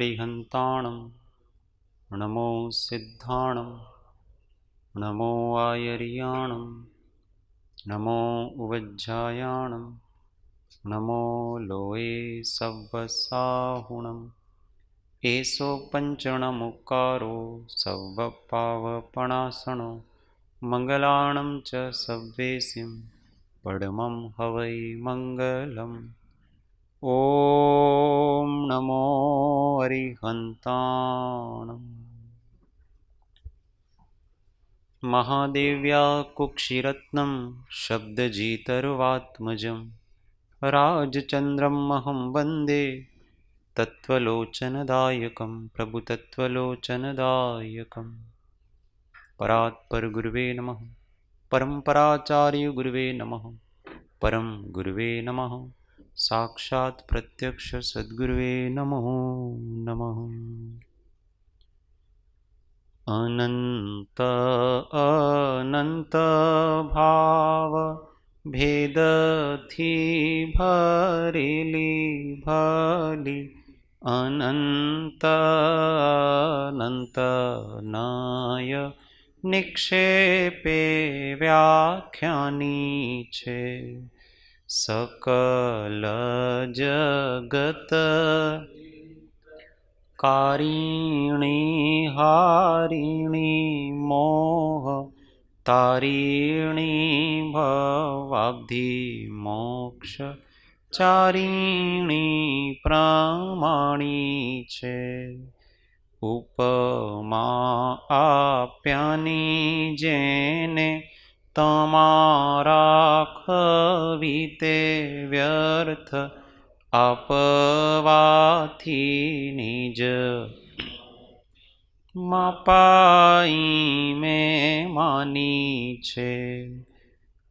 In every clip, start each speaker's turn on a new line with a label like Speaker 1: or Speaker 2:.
Speaker 1: अरिहन्ताणं नमो सिद्धाणं नमो आयर्याणं नमो उवज्झायाणं नमो लोये सव्वसाहुणम् एषो पञ्चणमुक्कारो सव्वपावपणासनो मङ्गलाणं च सव्वेसिं परमं हवै मङ्गलम्। ॐ नमो अरिहन्ताणम्। महादेव्या कुक्षिरत्नं शब्दजितर्वात्मजं राजचन्द्रमहं वन्दे तत्त्वलोचनदायकं प्रभुतत्त्वलोचनदायकम्। परात्पर गुरुवे नमः। परम्पराचार्य गुरुवे नमः। परम गुरुवे नमः। साक्षात् प्रत्यक्ष सद्गुरुवे नमो नमः। अनंत अनंत भाव भेदथी भरेली भली अनंत अनंत नाय निक्षेपे व्याख्यानी छे सकल जगत कारिणी हारिणी मोह तारिणी भवाब्धि मोक्ष चारिणी प्रमाणी छे उपमा आप्यानी जेने तमारा खवीते व्यर्थ आपवाथी निज मापाई में मानी छे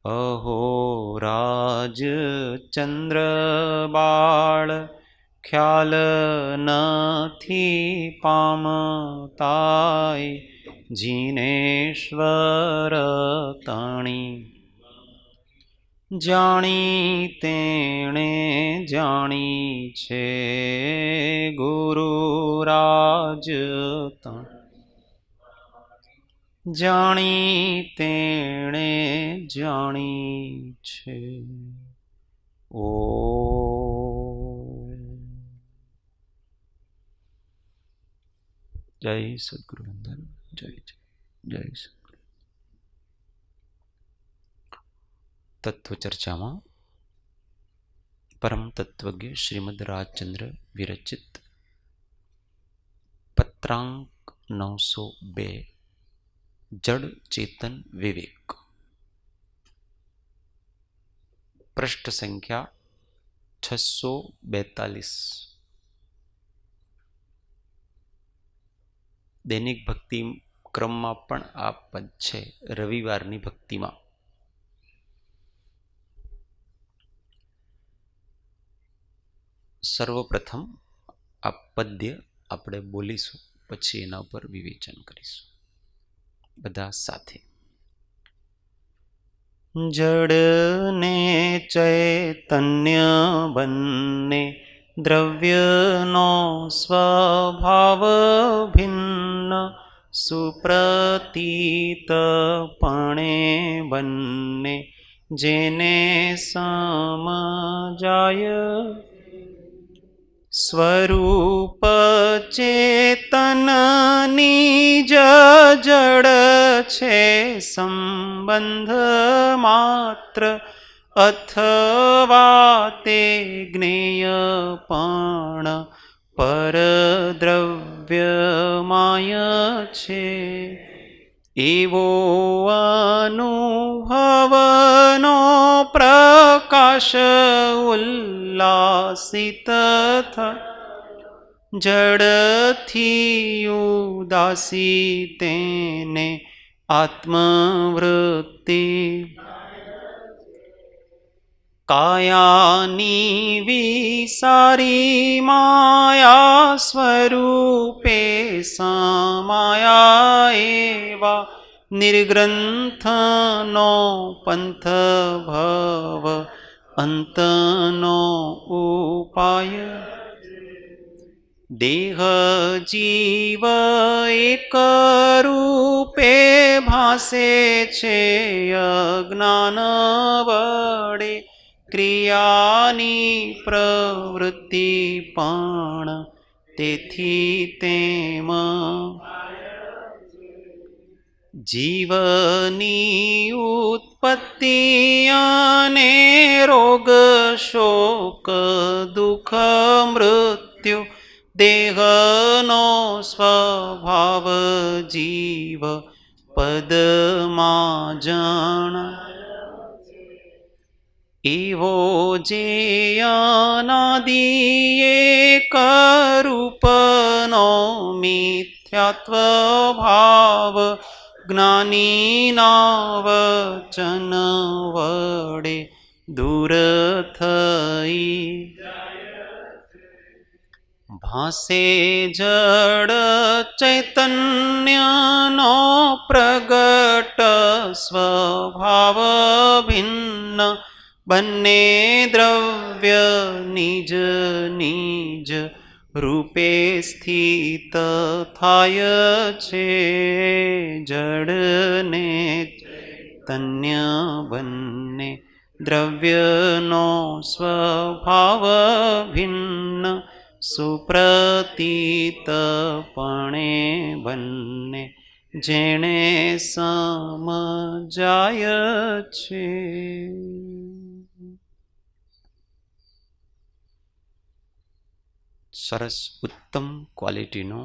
Speaker 1: अहो राज चंद्र बाळ ख्याल नथी पामताय जिनेश्वर तणी जाणी तेणे जाणी छे गुरुराज जाणी तेणे जाणी छे। ओ जय सद्गुरु वंदन। जय जय जय सद्गुरु। तत्व चर्चा में परम तत्वज्ञ श्रीमद राजचंद्र विरचित पत्रांक 902 जड़ चेतन विवेक पृष्ठ संख्या 642 दैनिक भक्ति क्रम में पण आ पद छे रविवारनी भक्ति में। सर्वप्रथम आ पद्य આપણે બોલીશું પછી એના ઉપર વિવેચન કરીશું બધા સાથે। જડ ને ચૈતન્ય બંને દ્રવ્યનો સ્વભાવ ભિન્ન સુપ્રતીતપણે બંને જેને સમજાય स्वरूप चेतन निज जड़ छे संबंध मात्र अथवा ते ज्ञेयपण पर द्रव्यमय छे एवो अनुभवनो प्रकाश उल्लासित जड़थी उदासी तेने आत्मवृत्ति कायानी विसारी माया स्वरूपे समाया एवा निर्ग्रंथनो पंथ भव अंतनो उपाय દેહ જીવ એક રૂપે ભાસે છે અજ્ઞાન વડે, ક્રિયાની પ્રવૃત્તિ પણ તેથી તેમ જીવની ઉત્પત્તિ અને રોગ શોક દુઃખ મૃત્યુ દેહનો સ્વભાવ જીવ પદમાં જણ એવો જે અનાદિએ કરૂપનો મિથ્યાત્વ ભાવ જ્ઞાનીના વચન વડે દૂર થઈ ભાસે જડ ચૈતન્યનો પ્રગટ સ્વભાવ ભિન્ન, બંને દ્રવ્ય નિજ નિજ રૂપે સ્થિત થાય છે. જડને ચૈતન્ય બંને દ્રવ્યનો સ્વભાવ ભિન્ન, સુપ્રતીતપણે બંને જેણે સમજાય છે. સરસ ઉત્તમ ક્વોલિટીનો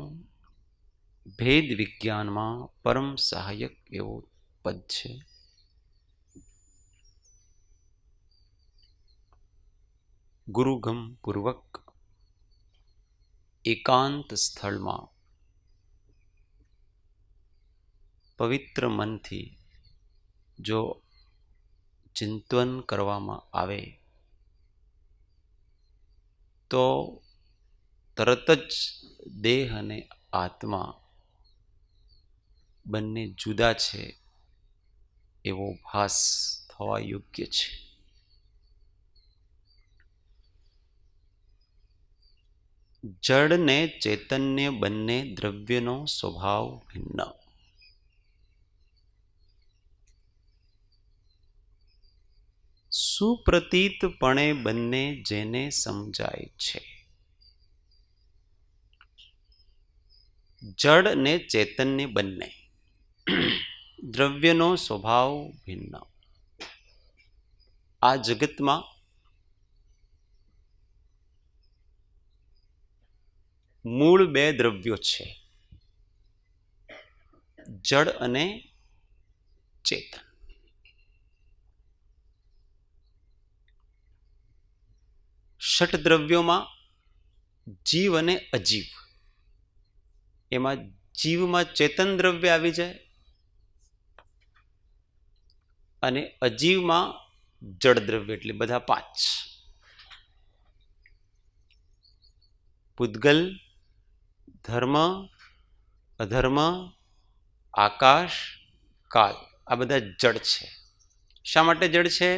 Speaker 1: ભેદ વિજ્ઞાનમાં પરમ સહાયક એવો પદ છે. ગુરુગમ પૂર્વક એકાંત સ્થળમાં પવિત્ર મનથી જો ચિંતન કરવામાં આવે તો તરત જ દેહ અને આત્મા બંને જુદા છે એવો ભાસ થવા યોગ્ય છે. જડ ને ચૈતન્ય બંને દ્રવ્યનો સ્વભાવ ભિન્ન. સુપ્રતીતપણે બંને જેને સમજાય છે. જડ ને ચૈતન્ય બંને દ્રવ્યનો સ્વભાવ ભિન્ન. આ જગતમાં મૂળ બે દ્રવ્યો છે, જડ અને ચેતન. ષટ દ્રવ્યોમાં જીવ અને અજીવ, એમાં જીવમાં ચેતન દ્રવ્ય આવી જાય અને અજીવમાં જડ દ્રવ્ય, એટલે બધા પાંચ: પૂતગલ, ધર્મ, અધર્મ, આકાશ, કાલ. આ બધા જડ છે. શા માટે જડ છે?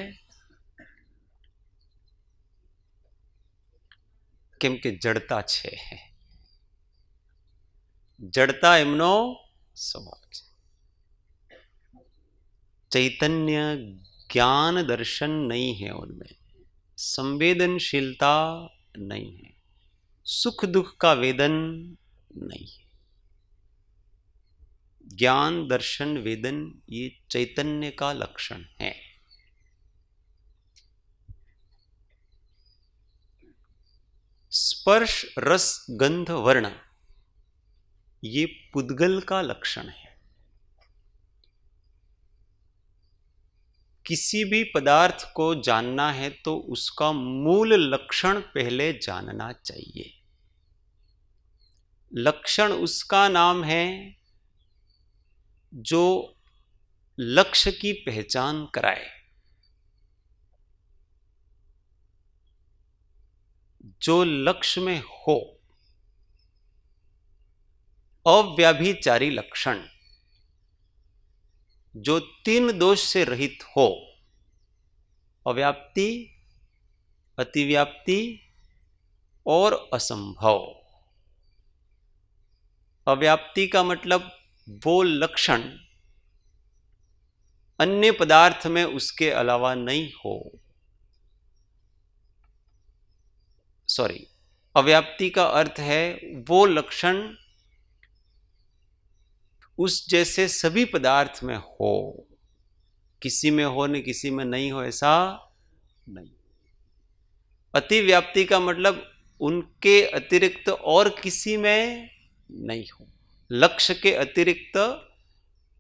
Speaker 1: કેમ કે જડતા છે. જડતા એમનો સ્વભાવ છે. चैतन्य ज्ञान दर्शन नहीं है, उनमें संवेदनशीलता नहीं है, सुख दुख का वेदन नहीं है. ज्ञान दर्शन वेदन ये चैतन्य का लक्षण है. स्पर्श रस गंध वर्ण ये पुद्गल का लक्षण है. किसी भी पदार्थ को जानना है तो उसका मूल लक्षण पहले जानना चाहिए. लक्षण उसका नाम है जो लक्ष्य की पहचान कराए, जो लक्ष्य में हो. अव्याभिचारी लक्षण जो तीन दोष से रहित हो: अव्याप्ति, अतिव्याप्ति और असंभव. अव्याप्ति का मतलब वो लक्षण अन्य पदार्थ में उसके अलावा नहीं हो। सॉरी, अव्याप्ति का अर्थ है वो लक्षण उस जैसे सभी पदार्थ में हो, किसी में हो न किसी में नहीं हो, ऐसा नहीं। अतिव्याप्ति का मतलब उनके अतिरिक्त और किसी में नहीं हो, लक्ष्य के अतिरिक्त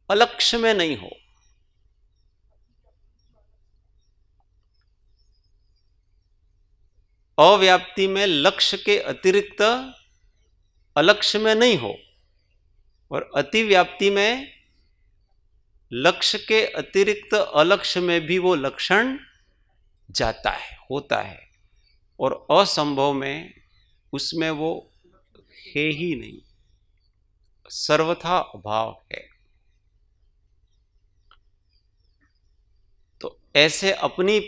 Speaker 1: अलक्ष्य में नहीं हो। अव्याप्ति में लक्ष्य के अतिरिक्त अलक्ष्य में नहीं हो, और अतिव्याप्ति में लक्ष्य के अतिरिक्त अलक्ष्य में भी वो लक्षण जाता है, होता है, और असंभव में उसमें वो है ही नहीं, सर्वथा अभाव है। तो ऐसे अपनी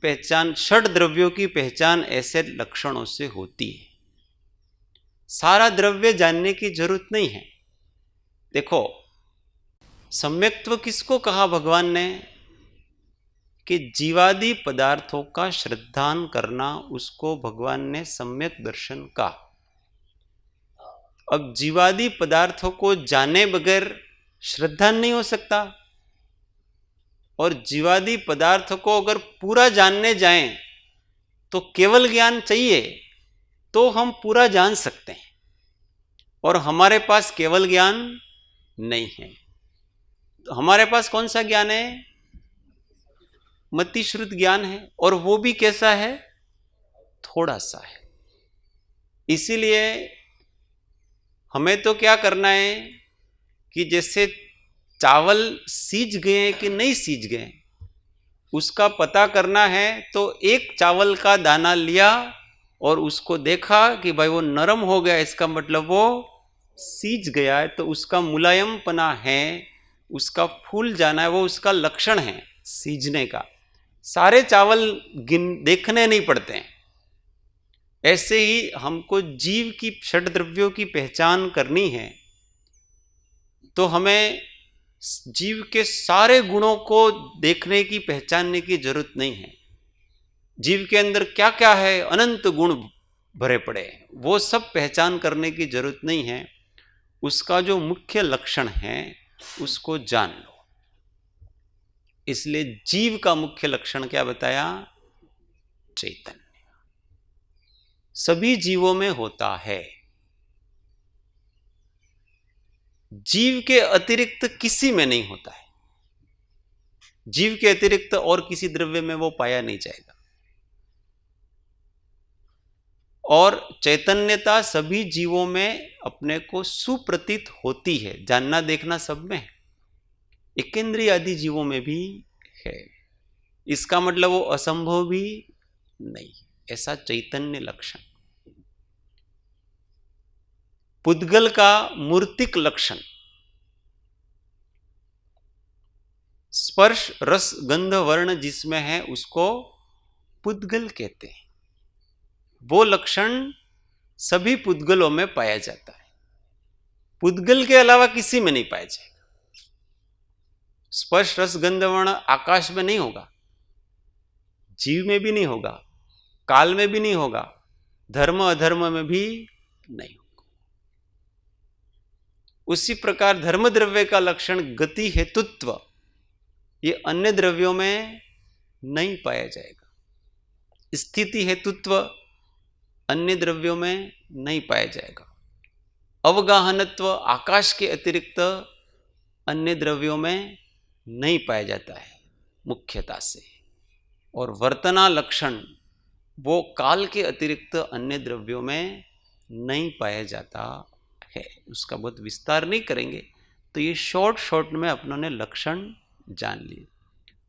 Speaker 1: पहचान, षड द्रव्यों की पहचान ऐसे लक्षणों से होती है। सारा द्रव्य जानने की जरूरत नहीं है। देखो, सम्यक्त्व किसको कहा भगवान ने? कि जीवादि पदार्थों का श्रद्धान करना, उसको भगवान ने सम्यक दर्शन कहा। अब जीवादि पदार्थों को जाने बगैर श्रद्धान नहीं हो सकता, और जीवादि पदार्थों को अगर पूरा जानने जाएं तो केवल ज्ञान चाहिए, तो हम पूरा जान सकते हैं, और हमारे पास केवल ज्ञान नहीं है। तो हमारे पास कौन सा ज्ञान है? मतिश्रुत ज्ञान है, और वो भी कैसा है? थोड़ा सा है। इसीलिए हमें तो क्या करना है कि जैसे चावल सीज गए कि नहीं सीज गए, उसका पता करना है। तो एक चावल का दाना लिया और उसको देखा कि भाई वो नरम हो गया, इसका मतलब वो सीज गया है, तो उसका मुलायमपना है, उसका फूल जाना है, वो उसका लक्षण है सीजने का। सारे चावल देखने नहीं पड़ते हैं। ऐसे ही हमको जीव की षड द्रव्यों की पहचान करनी है, तो हमें जीव के सारे गुणों को देखने की, पहचानने की जरूरत नहीं है। जीव के अंदर क्या क्या है, अनंत गुण भरे पड़े हैं, वो सब पहचान करने की जरूरत नहीं है। उसका जो मुख्य लक्षण है उसको जान लो। इसलिए जीव का मुख्य लक्षण क्या बताया? चैतन्य। सभी जीवों में होता है। जीव के अतिरिक्त किसी में नहीं होता है। जीव के अतिरिक्त और किसी द्रव्य में वो पाया नहीं जाएगा। और चैतन्यता सभी जीवों में अपने को सुप्रतीत होती है। जानना देखना सब में है, एकेंद्रिय आदि जीवों में भी है। इसका मतलब वो असंभव भी नहीं, ऐसा चैतन्य लक्षण। पुद्गल का मूर्तिक लक्षण, स्पर्श रस गंध वर्ण जिसमें है उसको पुद्गल कहते हैं। वो लक्षण सभी पुद्गलों में पाया जाता है, पुद्गल के अलावा किसी में नहीं पाया जाएगा। स्पर्श रस गंध वर्ण आकाश में नहीं होगा, जीव में भी नहीं होगा, काल में भी नहीं होगा, धर्म अधर्म में भी नहीं होगा। उसी प्रकार धर्म द्रव्य का लक्षण गति हेतुत्व, ये अन्य द्रव्यों में नहीं पाया जाएगा। स्थिति हेतुत्व अन्य द्रव्यों में नहीं पाया जाएगा। अवगाहनत्व आकाश के अतिरिक्त अन्य द्रव्यों में नहीं पाया जाता है मुख्यता से। और वर्तना लक्षण वो काल के अतिरिक्त अन्य द्रव्यों में नहीं पाया जाता है। उसका बहुत विस्तार नहीं करेंगे, तो ये शॉर्ट में अपनों ने लक्षण जान लिए।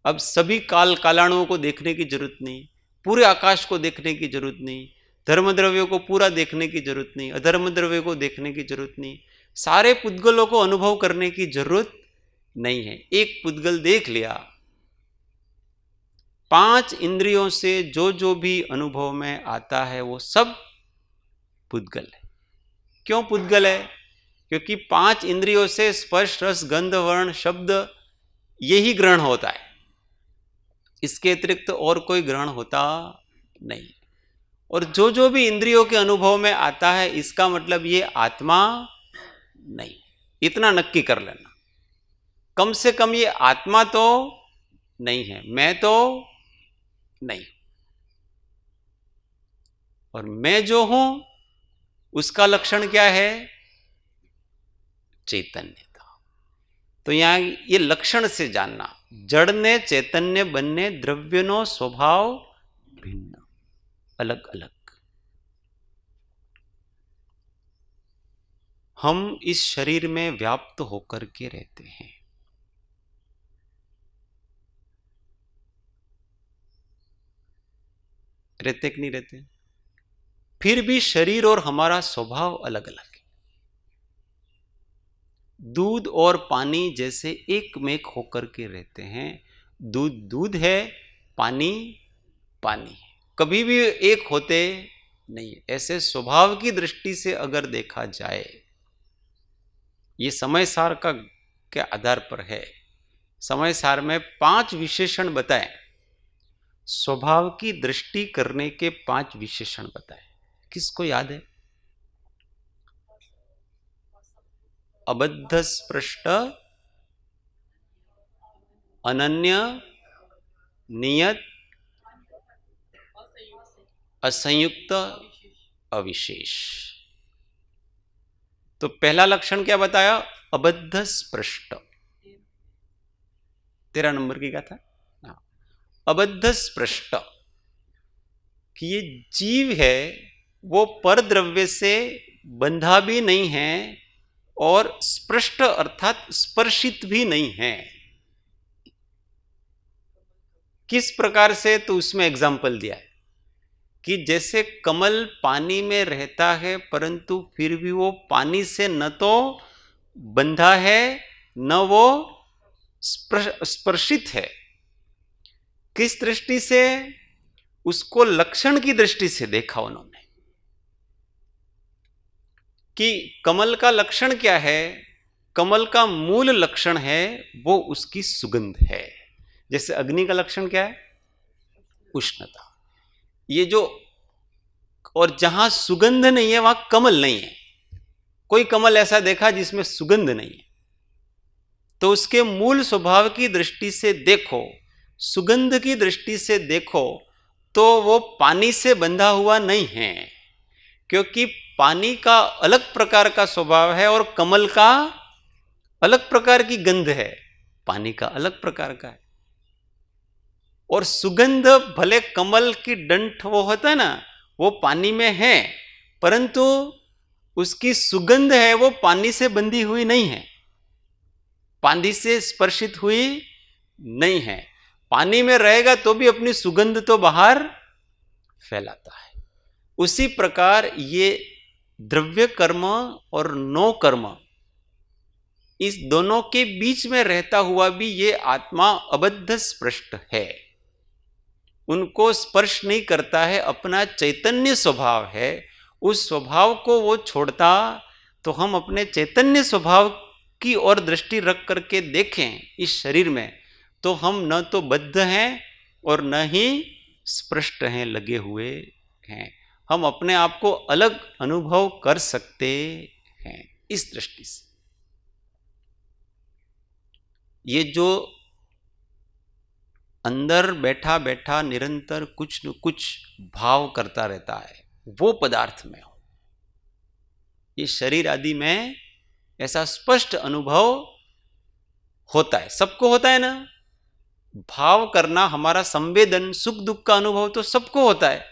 Speaker 1: अब सभी काल कालाणुओं को देखने की जरूरत नहीं, पूरे आकाश को देखने की जरूरत नहीं, धर्म द्रव्यों को पूरा देखने की जरूरत नहीं, अधर्म द्रव्य को देखने की जरूरत नहीं, सारे पुद्गलों को अनुभव करने की जरूरत नहीं है। एक पुद्गल देख लिया, 5 इंद्रियों से जो जो भी अनुभव में आता है वो सब पुद्गल है। क्यों पुद्गल है? क्योंकि 5 इंद्रियों से स्पर्श, रस, गंध, वर्ण, शब्द यही ग्रहण होता है, इसके अतिरिक्त और कोई ग्रहण होता नहीं। और जो जो भी इंद्रियों के अनुभव में आता है, इसका मतलब ये आत्मा नहीं, इतना नक्की कर लेना। कम से कम ये आत्मा तो नहीं है, मैं तो नहीं, और मैं जो हूं उसका लक्षण क्या है? चैतन्यता। तो यहां ये लक्षण से जानना, जड़ ने चैतन्य बनने द्रव्यनो स्वभाव भिन्न, अलग अलग। हम इस शरीर में व्याप्त होकर के रहते हैं, रहते कि नहीं रहते? फिर भी शरीर और हमारा स्वभाव अलग अलग है। दूध और पानी जैसे एक मेक होकर के रहते हैं, दूध दूध है, पानी पानी है, कभी भी एक होते नहीं। ऐसे स्वभाव की दृष्टि से अगर देखा जाए, ये समय सार का के आधार पर है। समय सार में 5 विशेषण बताए, स्वभाव की दृष्टि करने के 5 विशेषण बताए। किसको याद है? अबद्ध स्पृष्ट, अनन्य, नियत, असंयुक्त, अविशेष। तो पहला लक्षण क्या बताया? अबद्ध स्पृष्ट। 13 नंबर की क्या था? अबद्ध स्पृष्ट, कि ये जीव है वो पर द्रव्य से बंधा भी नहीं है और स्पृष्ट अर्थात स्पर्शित भी नहीं है। किस प्रकार से? तो उसमें एग्जाम्पल दिया है कि जैसे कमल पानी में रहता है परंतु फिर भी वो पानी से न तो बंधा है न वो स्पर्शित है। किस दृष्टि से? उसको लक्षण की दृष्टि से देखा उन्होंने कि कमल का लक्षण क्या है। कमल का मूल लक्षण है वो उसकी सुगंध है। जैसे अग्नि का लक्षण क्या है? उष्णता। ये जो, और जहां सुगंध नहीं है वहां कमल नहीं है। कोई कमल ऐसा देखा जिसमें सुगंध नहीं है? तो उसके मूल स्वभाव की दृष्टि से देखो, सुगंध की दृष्टि से देखो, तो वो पानी से बंधा हुआ नहीं है, क्योंकि पानी का अलग प्रकार का स्वभाव है और कमल का अलग प्रकार की गंध है, पानी का अलग प्रकार का है। और सुगंध भले कमल की डंठ वो होता है ना, वो पानी में है, परंतु उसकी सुगंध है वो पानी से बंधी हुई नहीं है, पानी से स्पर्शित हुई नहीं है। पानी में रहेगा तो भी अपनी सुगंध तो बाहर फैलाता है। उसी प्रकार ये द्रव्य कर्म और नो कर्म, इस दोनों के बीच में रहता हुआ भी ये आत्मा अबद्ध स्पृष्ट है, उनको स्पर्श नहीं करता है, अपना चैतन्य स्वभाव है। उस स्वभाव को वो छोड़ता तो हम अपने चैतन्य स्वभाव की ओर दृष्टि रख करके देखें इस शरीर में, तो हम न तो बद्ध हैं और न ही स्पृष्ट हैं, लगे हुए हैं। हम अपने आप को अलग अनुभव कर सकते हैं। इस दृष्टि से ये जो अंदर बैठा बैठा निरंतर कुछ न कुछ भाव करता रहता है, वो पदार्थ में हो, ये शरीर आदि में ऐसा स्पष्ट अनुभव होता है। सबको होता है ना भाव करना। हमारा संवेदन, सुख दुख का अनुभव तो सबको होता है,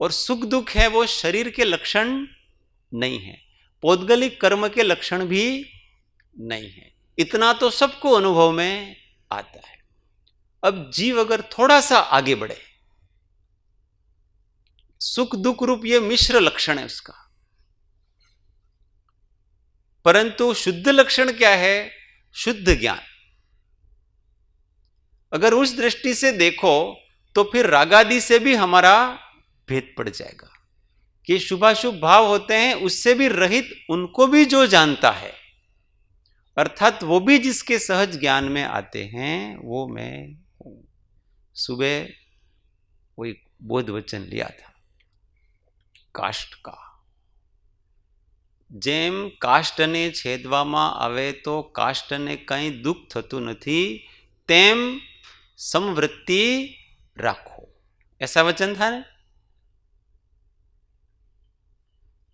Speaker 1: और सुख दुख है वो शरीर के लक्षण नहीं है, पौद्गलिक कर्म के लक्षण भी नहीं है। इतना तो सबको अनुभव में आता है। अब जीव अगर थोड़ा सा आगे बढ़े, सुख दुख रूप ये मिश्र लक्षण है उसका, परंतु शुद्ध लक्षण क्या है? शुद्ध ज्ञान। अगर उस दृष्टि से देखो तो फिर रागादि से भी हमारा भेद पड़ जाएगा कि शुभाशुभ भाव होते हैं, उससे भी रहित उनको भी जो जानता है, अर्थात वो भी जिसके सहज ज्ञान में आते हैं, वो मैं हूं। सुबह वो एक बोध वचन लिया था काष्ठ का, જેમ કાષ્ટને છેદવામાં આવે તો કાષ્ટને કંઈ દુઃખ થતું નથી, તેમ સમવૃત્તિ રાખો, ऐसा वचन था ना।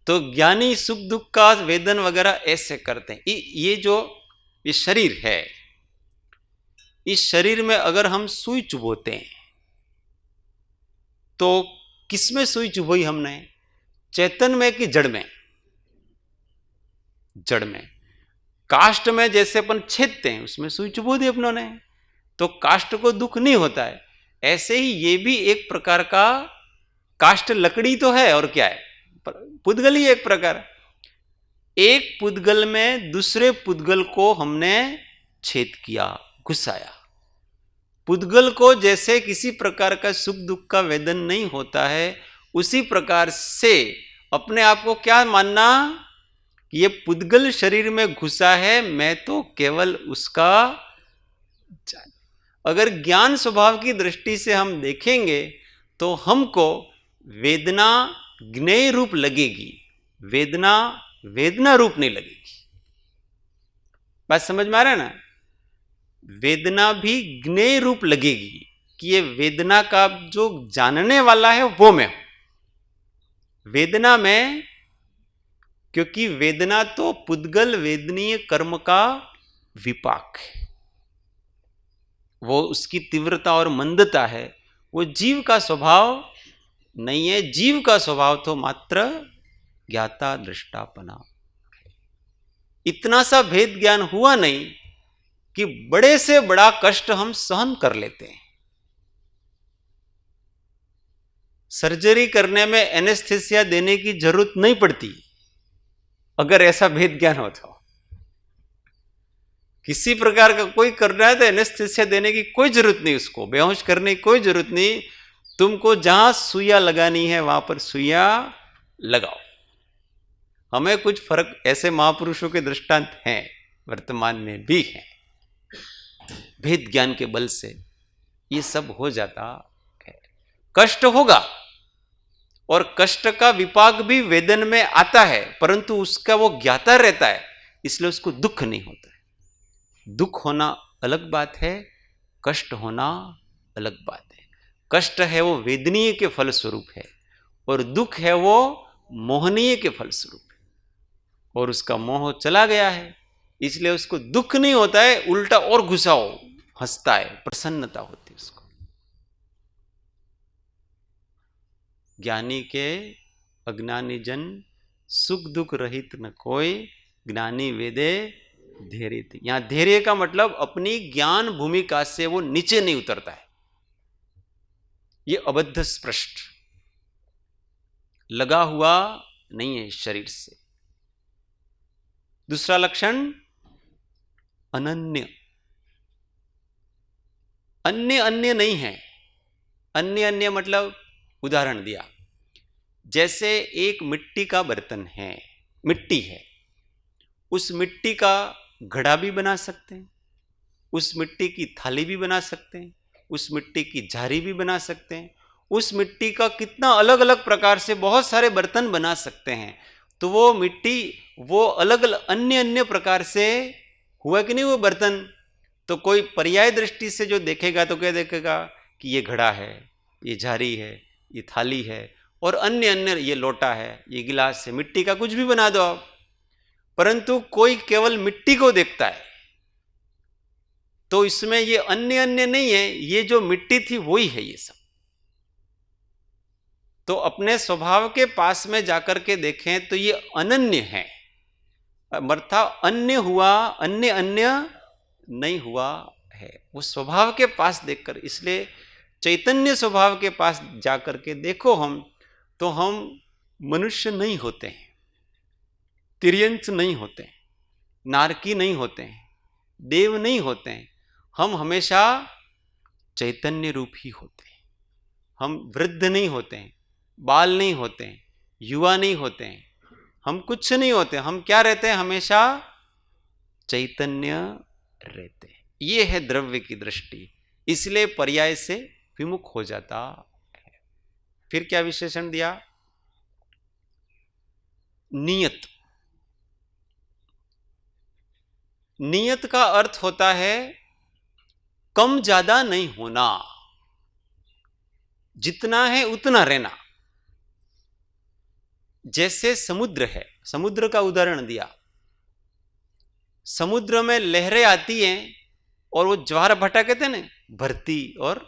Speaker 1: तो ज्ञानी सुख दुख का वेदन वगैरह ऐसे करते हैं। ये जो ये शरीर है, इस शरीर में अगर हम सुई चुभोते हैं तो किसमें सुई चुभोई हमने, चेतन में कि जड़ में? जड़ में। काष्ठ में जैसे अपन छेदते हैं उसमें सुई चुभो दी अपनों ने, तो काष्ठ को दुख नहीं होता है। ऐसे ही ये भी एक प्रकार का काष्ठ, लकड़ी तो है और क्या है, पुद्गल ही एक प्रकार। एक पुद्गल में दूसरे पुद्गल को हमने छेद किया, घुसाया। पुद्गल को जैसे किसी प्रकार का सुख दुख का वेदन नहीं होता है, उसी प्रकार से अपने आप को क्या मानना, ये पुद्गल शरीर में घुसा है, मैं तो केवल उसका जान। अगर ज्ञान स्वभाव की दृष्टि से हम देखेंगे तो हमको वेदना ज्ञेय रूप लगेगी, वेदना वेदना रूप नहीं लगेगी। बात समझ में आ रहा है ना? वेदना भी ज्ञेय रूप लगेगी कि ये वेदना का जो जानने वाला है वो मैं हूं। वेदना में, क्योंकि वेदना तो पुद्गल वेदनीय कर्म का विपाक है, वो उसकी तीव्रता और मंदता है, वो जीव का स्वभाव नहीं है। जीव का स्वभाव तो मात्र ज्ञाता दृष्टापना। इतना सा भेद ज्ञान हुआ नहीं कि बड़े से बड़ा कष्ट हम सहन कर लेते हैं। सर्जरी करने में एनेस्थेसिया देने की जरूरत नहीं पड़ती, अगर ऐसा भेद ज्ञान हो तो। किसी प्रकार का कोई करना है तो एनेस्थेसिया देने की कोई जरूरत नहीं, उसको बेहोश करने की कोई जरूरत नहीं। तुमको जहां सुइया लगानी है वहां पर सुइया लगाओ। हमें कुछ फर्क ऐसे महापुरुषों के दृष्टांत हैं, वर्तमान में भी हैं, भेद ज्ञान के बल से ये सब हो जाता है। कष्ट होगा और कष्ट का विपाक भी वेदन में आता है, परंतु उसका वो ज्ञाता रहता है, इसलिए उसको दुख नहीं होता है। दुख होना अलग बात है, कष्ट होना अलग बात है। कष्ट है वो वेदनीय के फल स्वरूप है, और दुख है वो मोहनीय के फल स्वरूप है, और उसका मोह चला गया है, इसलिए उसको दुख नहीं होता है, उल्टा और घुसाओ हंसता है, प्रसन्नता होती है उसको। ज्ञानी के अज्ञानी जन सुख दुख रहित न कोई, ज्ञानी वेदे धैर्य थी। यहां धैर्य का मतलब अपनी ज्ञान भूमिका से वो नीचे नहीं उतरता है, ये अबद्ध स्पृष्ट लगा हुआ नहीं है शरीर से। दूसरा लक्षण अनन्य। अन्य अन्य नहीं है। अन्य अन्य मतलब उदाहरण दिया, जैसे एक मिट्टी का बर्तन है, मिट्टी है, उस मिट्टी का घड़ा भी बना सकते हैं, उस मिट्टी की थाली भी बना सकते हैं, उस मिट्टी की झारी भी बना सकते हैं, उस मिट्टी का कितना अलग अलग प्रकार से बहुत सारे बर्तन बना सकते हैं। तो वो मिट्टी वो अलग अलग अन्य अन्य प्रकार से हुआ कि नहीं वो बर्तन। तो कोई पर्याय दृष्टि से जो देखेगा तो क्या देखेगा कि ये घड़ा है, ये झारी है, ये थाली है, और अन्य अन्य, ये लोटा है, ये गिलास है, मिट्टी का कुछ भी बना दो आप। परंतु कोई केवल मिट्टी को देखता है, तो इसमें ये अन्य अन्य नहीं है, ये जो मिट्टी थी वही है ये सब। तो अपने स्वभाव के पास में जाकर के देखें तो ये अनन्य है, मर्था अन्य हुआ, अन्य अन्य नहीं हुआ है, वो स्वभाव के पास देखकर। इसलिए चैतन्य स्वभाव के पास जाकर के देखो हम, तो हम मनुष्य नहीं होते हैं, तिर्यंच नहीं होते हैं, नारकी नहीं होते हैं, देव नहीं होते हैं, हम हमेशा चैतन्य रूप ही होते हैं। हम वृद्ध नहीं होते हैं, बाल नहीं होते हैं, युवा नहीं होते हैं, हम कुछ नहीं होते, हम क्या रहते हैं? हमेशा चैतन्य रहते हैं। ये है द्रव्य की दृष्टि, इसलिए पर्याय से विमुख हो जाता है। फिर क्या विशेषण दिया? नियत। नियत का अर्थ होता है कम ज्यादा नहीं होना, जितना है उतना रहना। जैसे समुद्र है, समुद्र का उदाहरण दिया। समुद्र में लहरें आती हैं और वो ज्वार भाटा कहते हैं ना, भरती और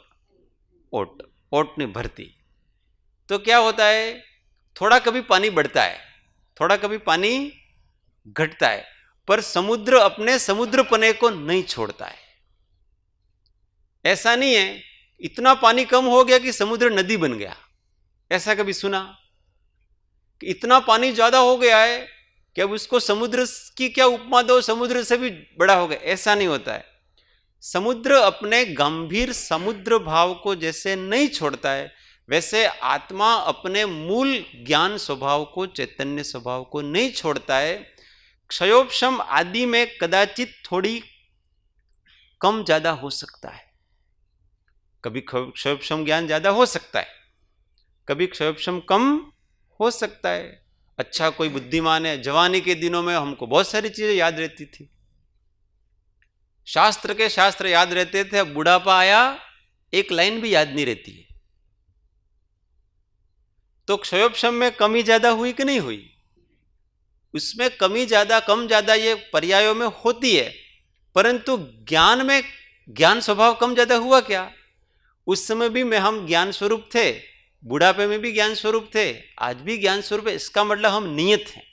Speaker 1: ओट, ओट ने भरती। तो क्या होता है? थोड़ा कभी पानी बढ़ता है, थोड़ा कभी पानी घटता है, पर समुद्र अपने समुद्रपने को नहीं छोड़ता है। ऐसा नहीं है इतना पानी कम हो गया कि समुद्र नदी बन गया। ऐसा कभी सुना? कि इतना पानी ज्यादा हो गया है कि अब उसको समुद्र की क्या उपमा दो, समुद्र से भी बड़ा हो गया। ऐसा नहीं होता है। समुद्र अपने गंभीर समुद्र भाव को जैसे नहीं छोड़ता है, वैसे आत्मा अपने मूल ज्ञान स्वभाव को, चैतन्य स्वभाव को नहीं छोड़ता है। क्षयोपशम आदि में कदाचित थोड़ी कम ज्यादा हो सकता है, कभी क्षयोपशम ज्ञान ज्यादा हो सकता है, कभी क्षयोपशम कम हो सकता है। अच्छा, कोई बुद्धिमान है, जवानी के दिनों में हमको बहुत सारी चीजें याद रहती थी, शास्त्र के शास्त्र याद रहते थे। अब बुढ़ापा आया, एक लाइन भी याद नहीं रहती है। तो क्षयोपशम में कमी ज्यादा हुई कि नहीं हुई? उसमें कमी ज्यादा, कम ज्यादा ये पर्यायों में होती है, परंतु ज्ञान में ज्ञान स्वभाव कम ज्यादा हुआ क्या? उस समय भी में हम ज्ञान स्वरूप थे, बुढ़ापे में भी ज्ञान स्वरूप थे, आज भी ज्ञान स्वरूप है। इसका मतलब हम नियत हैं।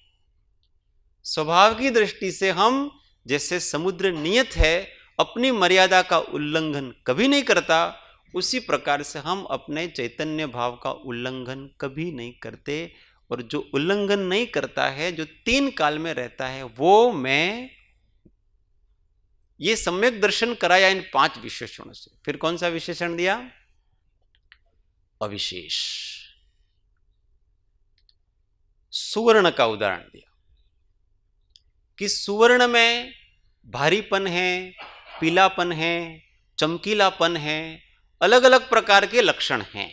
Speaker 1: स्वभाव की दृष्टि से हम जैसे समुद्र नियत है, अपनी मर्यादा का उल्लंघन कभी नहीं करता, उसी प्रकार से हम अपने चैतन्य भाव का उल्लंघन कभी नहीं करते। और जो उल्लंघन नहीं करता है, जो तीन काल में रहता है, वो मैं, ये सम्यक दर्शन कराया इन 5 विशेषणों से। फिर कौन सा विशेषण दिया? अविशेष। सुवर्ण का उदाहरण दिया कि सुवर्ण में भारीपन है, पीलापन है, चमकीलापन है, अलग अलग प्रकार के लक्षण हैं,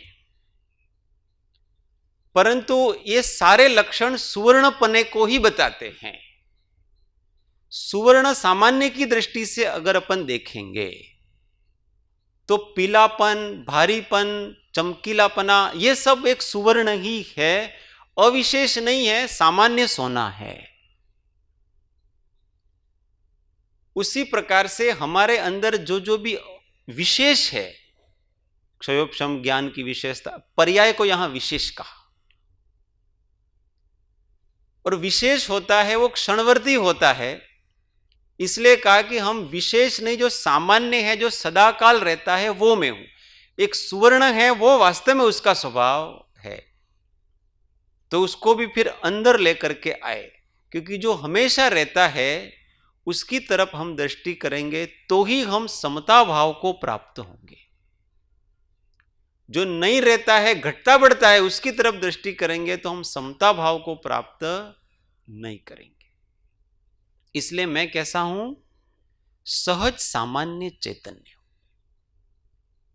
Speaker 1: परंतु ये सारे लक्षण सुवर्णपने को ही बताते हैं। सुवर्ण सामान्य की दृष्टि से अगर अपन देखेंगे तो पीलापन, भारीपन, चमकीलापना, ये सब एक सुवर्ण ही है, अविशेष नहीं है, सामान्य सोना है। उसी प्रकार से हमारे अंदर जो जो भी विशेष है, क्षयोपशम ज्ञान की विशेषता, पर्याय को यहां विशेष कहा। और विशेष होता है वो क्षणवर्ती होता है, इसलिए कहा कि हम विशेष नहीं, जो सामान्य है, जो सदाकाल रहता है, वो मैं हूं। एक सुवर्ण है, वो वास्तव में उसका स्वभाव है, तो उसको भी फिर अंदर लेकर के आए, क्योंकि जो हमेशा रहता है उसकी तरफ हम दृष्टि करेंगे तो ही हम समता भाव को प्राप्त होंगे। जो नहीं रहता है, घटता बढ़ता है, उसकी तरफ दृष्टि करेंगे तो हम समता भाव को प्राप्त नहीं करेंगे। इसलिए मैं कैसा हूं? सहज सामान्य चैतन्य।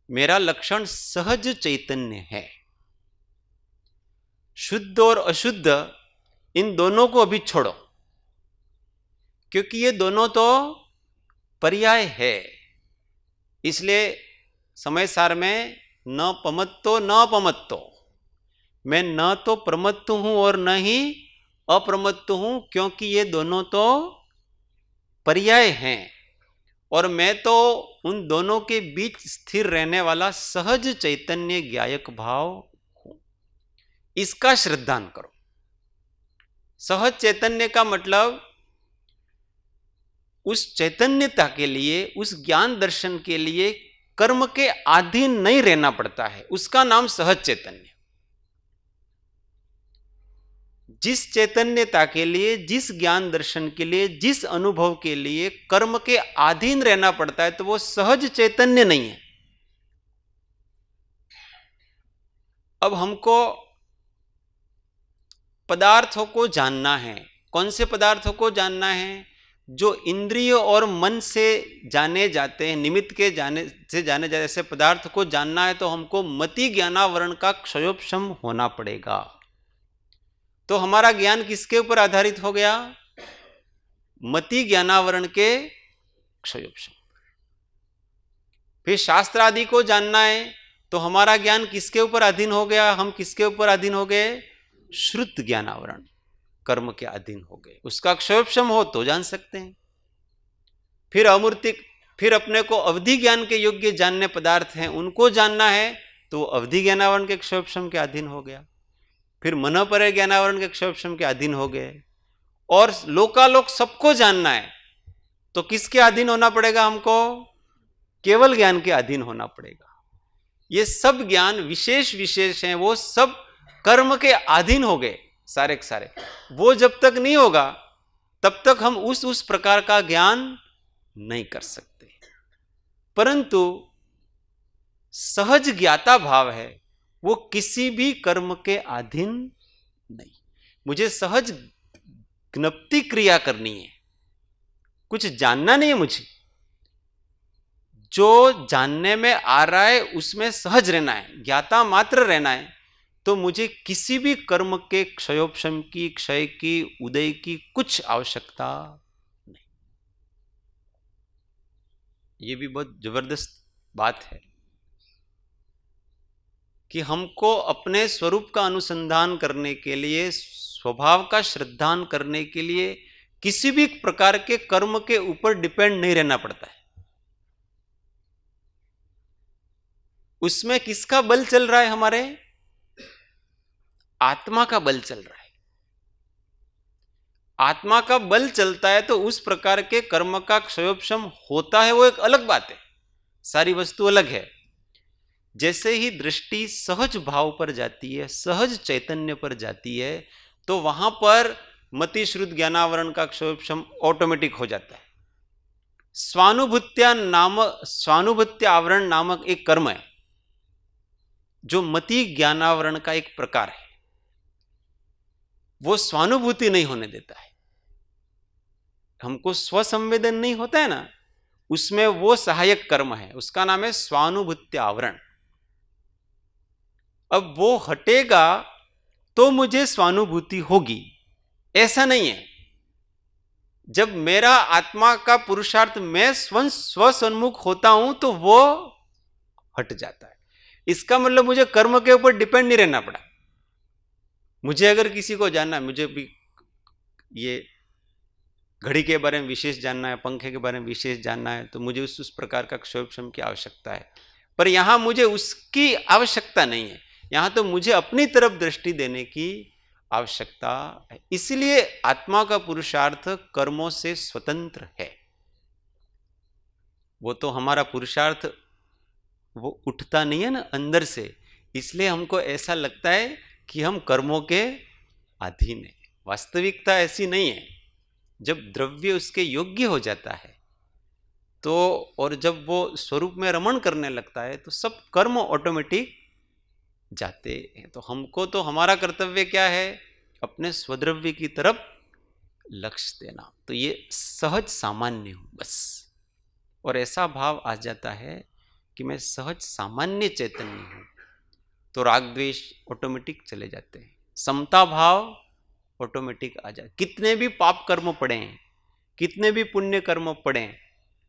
Speaker 1: मेरा लक्षण सहज चैतन्य है। शुद्ध और अशुद्ध इन दोनों को अभी छोड़ो, क्योंकि ये दोनों तो पर्याय है। इसलिए समय सार में न पमत्तो न अपमत्तो, मैं न तो प्रमत्त हूं और न ही अप्रमत्त हूं, क्योंकि ये दोनों तो पर्याय हैं, और मैं तो उन दोनों के बीच स्थिर रहने वाला सहज चैतन्य ज्ञायक भाव हूं। इसका श्रद्धान करो। सहज चैतन्य का मतलब उस चैतन्यता के लिए, उस ज्ञान दर्शन के लिए कर्म के अधीन नहीं रहना पड़ता है, उसका नाम सहज चैतन्य। जिस चैतन्यता के लिए, जिस ज्ञान दर्शन के लिए, जिस अनुभव के लिए कर्म के अधीन रहना पड़ता है, तो वो सहज चैतन्य नहीं है। अब हमको पदार्थों को जानना है। कौन से पदार्थों को जानना है? जो इंद्रियों और मन से जाने जाते हैं, निमित्त के जाने जाते ऐसे पदार्थ को जानना है तो हमको मति ज्ञानावरण का क्षयोपशम होना पड़ेगा। तो हमारा ज्ञान किसके ऊपर आधारित हो गया? मति ज्ञानावरण के क्षयोपशम। फिर शास्त्र आदि को जानना है तो हमारा ज्ञान किसके ऊपर अधीन हो गया? हम किसके ऊपर अधीन हो गए? श्रुत ज्ञानावरण, कर्म के अधीन हो गए। उसका क्षयोपशम हो तो जान सकते हैं। फिर अमूर्तिक, फिर अपने को अवधि ज्ञान के योग्य जानने पदार्थ हैं, उनको जानना है तो अवधि ज्ञानावरण के क्षयोपशम के अधीन हो गया। फिर मनोपरय ज्ञानावरण के क्षयोपशम के अधीन हो गए। और लोकालोक सबको जानना है तो किसके अधीन होना पड़ेगा? हमको केवल ज्ञान के अधीन होना पड़ेगा। ये सब ज्ञान विशेष विशेष हैं, वो सब कर्म के अधीन हो गए सारे के सारे। वो जब तक नहीं होगा तब तक हम उस प्रकार का ज्ञान नहीं कर सकते। परंतु सहज ज्ञाता भाव है, वो किसी भी कर्म के अधीन नहीं। मुझे सहज ज्ञप्ति क्रिया करनी है, कुछ जानना नहीं है मुझे, जो जानने में आ रहा है उसमें सहज रहना है, ज्ञाता मात्र रहना है। तो मुझे किसी भी कर्म के क्षयोपशम की, क्षय की, उदय की कुछ आवश्यकता नहीं। ये भी बहुत जबरदस्त बात है कि हमको अपने स्वरूप का अनुसंधान करने के लिए, स्वभाव का श्रद्धान करने के लिए किसी भी प्रकार के कर्म के ऊपर डिपेंड नहीं रहना पड़ता है। उसमें किसका बल चल रहा है? हमारे आत्मा का बल चल रहा है। आत्मा का बल चलता है तो उस प्रकार के कर्म का क्षयोपशम होता है, वो एक अलग बात है, सारी वस्तु अलग है। जैसे ही दृष्टि सहज भाव पर जाती है, सहज चैतन्य पर जाती है, तो वहां पर मति श्रुत ज्ञानावरण का क्षयोपशम ऑटोमेटिक हो जाता है। स्वानुभूत्य आवरण नामक एक कर्म है जो मति ज्ञानावरण का एक प्रकार है। वो स्वानुभूति नहीं होने देता है। हमको स्वसंवेदन नहीं होता है ना, उसमें वो सहायक कर्म है, उसका नाम है स्वानुभूत्य आवरण। अब वो हटेगा तो मुझे स्वानुभूति होगी, ऐसा नहीं है। जब मेरा आत्मा का पुरुषार्थ मैं स्वसन्मुख होता हूं तो वो हट जाता है। इसका मतलब मुझे कर्म के ऊपर डिपेंड नहीं रहना पड़ा। मुझे अगर किसी को जानना है, मुझे भी ये घड़ी के बारे में विशेष जानना है, पंखे के बारे में विशेष जानना है, तो मुझे उस प्रकार का क्षयोपशम की आवश्यकता है। पर यहां मुझे उसकी आवश्यकता नहीं है, यहां तो मुझे अपनी तरफ दृष्टि देने की आवश्यकता है। इसलिए आत्मा का पुरुषार्थ कर्मों से स्वतंत्र है। वो तो हमारा पुरुषार्थ वो उठता नहीं है ना अंदर से, इसलिए हमको ऐसा लगता है कि हम कर्मों के अधीन है। वास्तविकता ऐसी नहीं है। जब द्रव्य उसके योग्य हो जाता है तो, और जब वो स्वरूप में रमण करने लगता है तो सब कर्म ऑटोमेटिक जाते हैं। तो हमको तो हमारा कर्तव्य क्या है? अपने स्वद्रव्य की तरफ लक्ष्य देना। तो ये सहज सामान्य हूं बस, और ऐसा भाव आ जाता है कि मैं सहज सामान्य चैतन्य हूं, तो राग द्वेष ऑटोमेटिक चले जाते हैं, समता भाव ऑटोमेटिक आ जाए। कितने भी पाप कर्म पड़े हैं, कितने भी पुण्य कर्म पड़े हैं,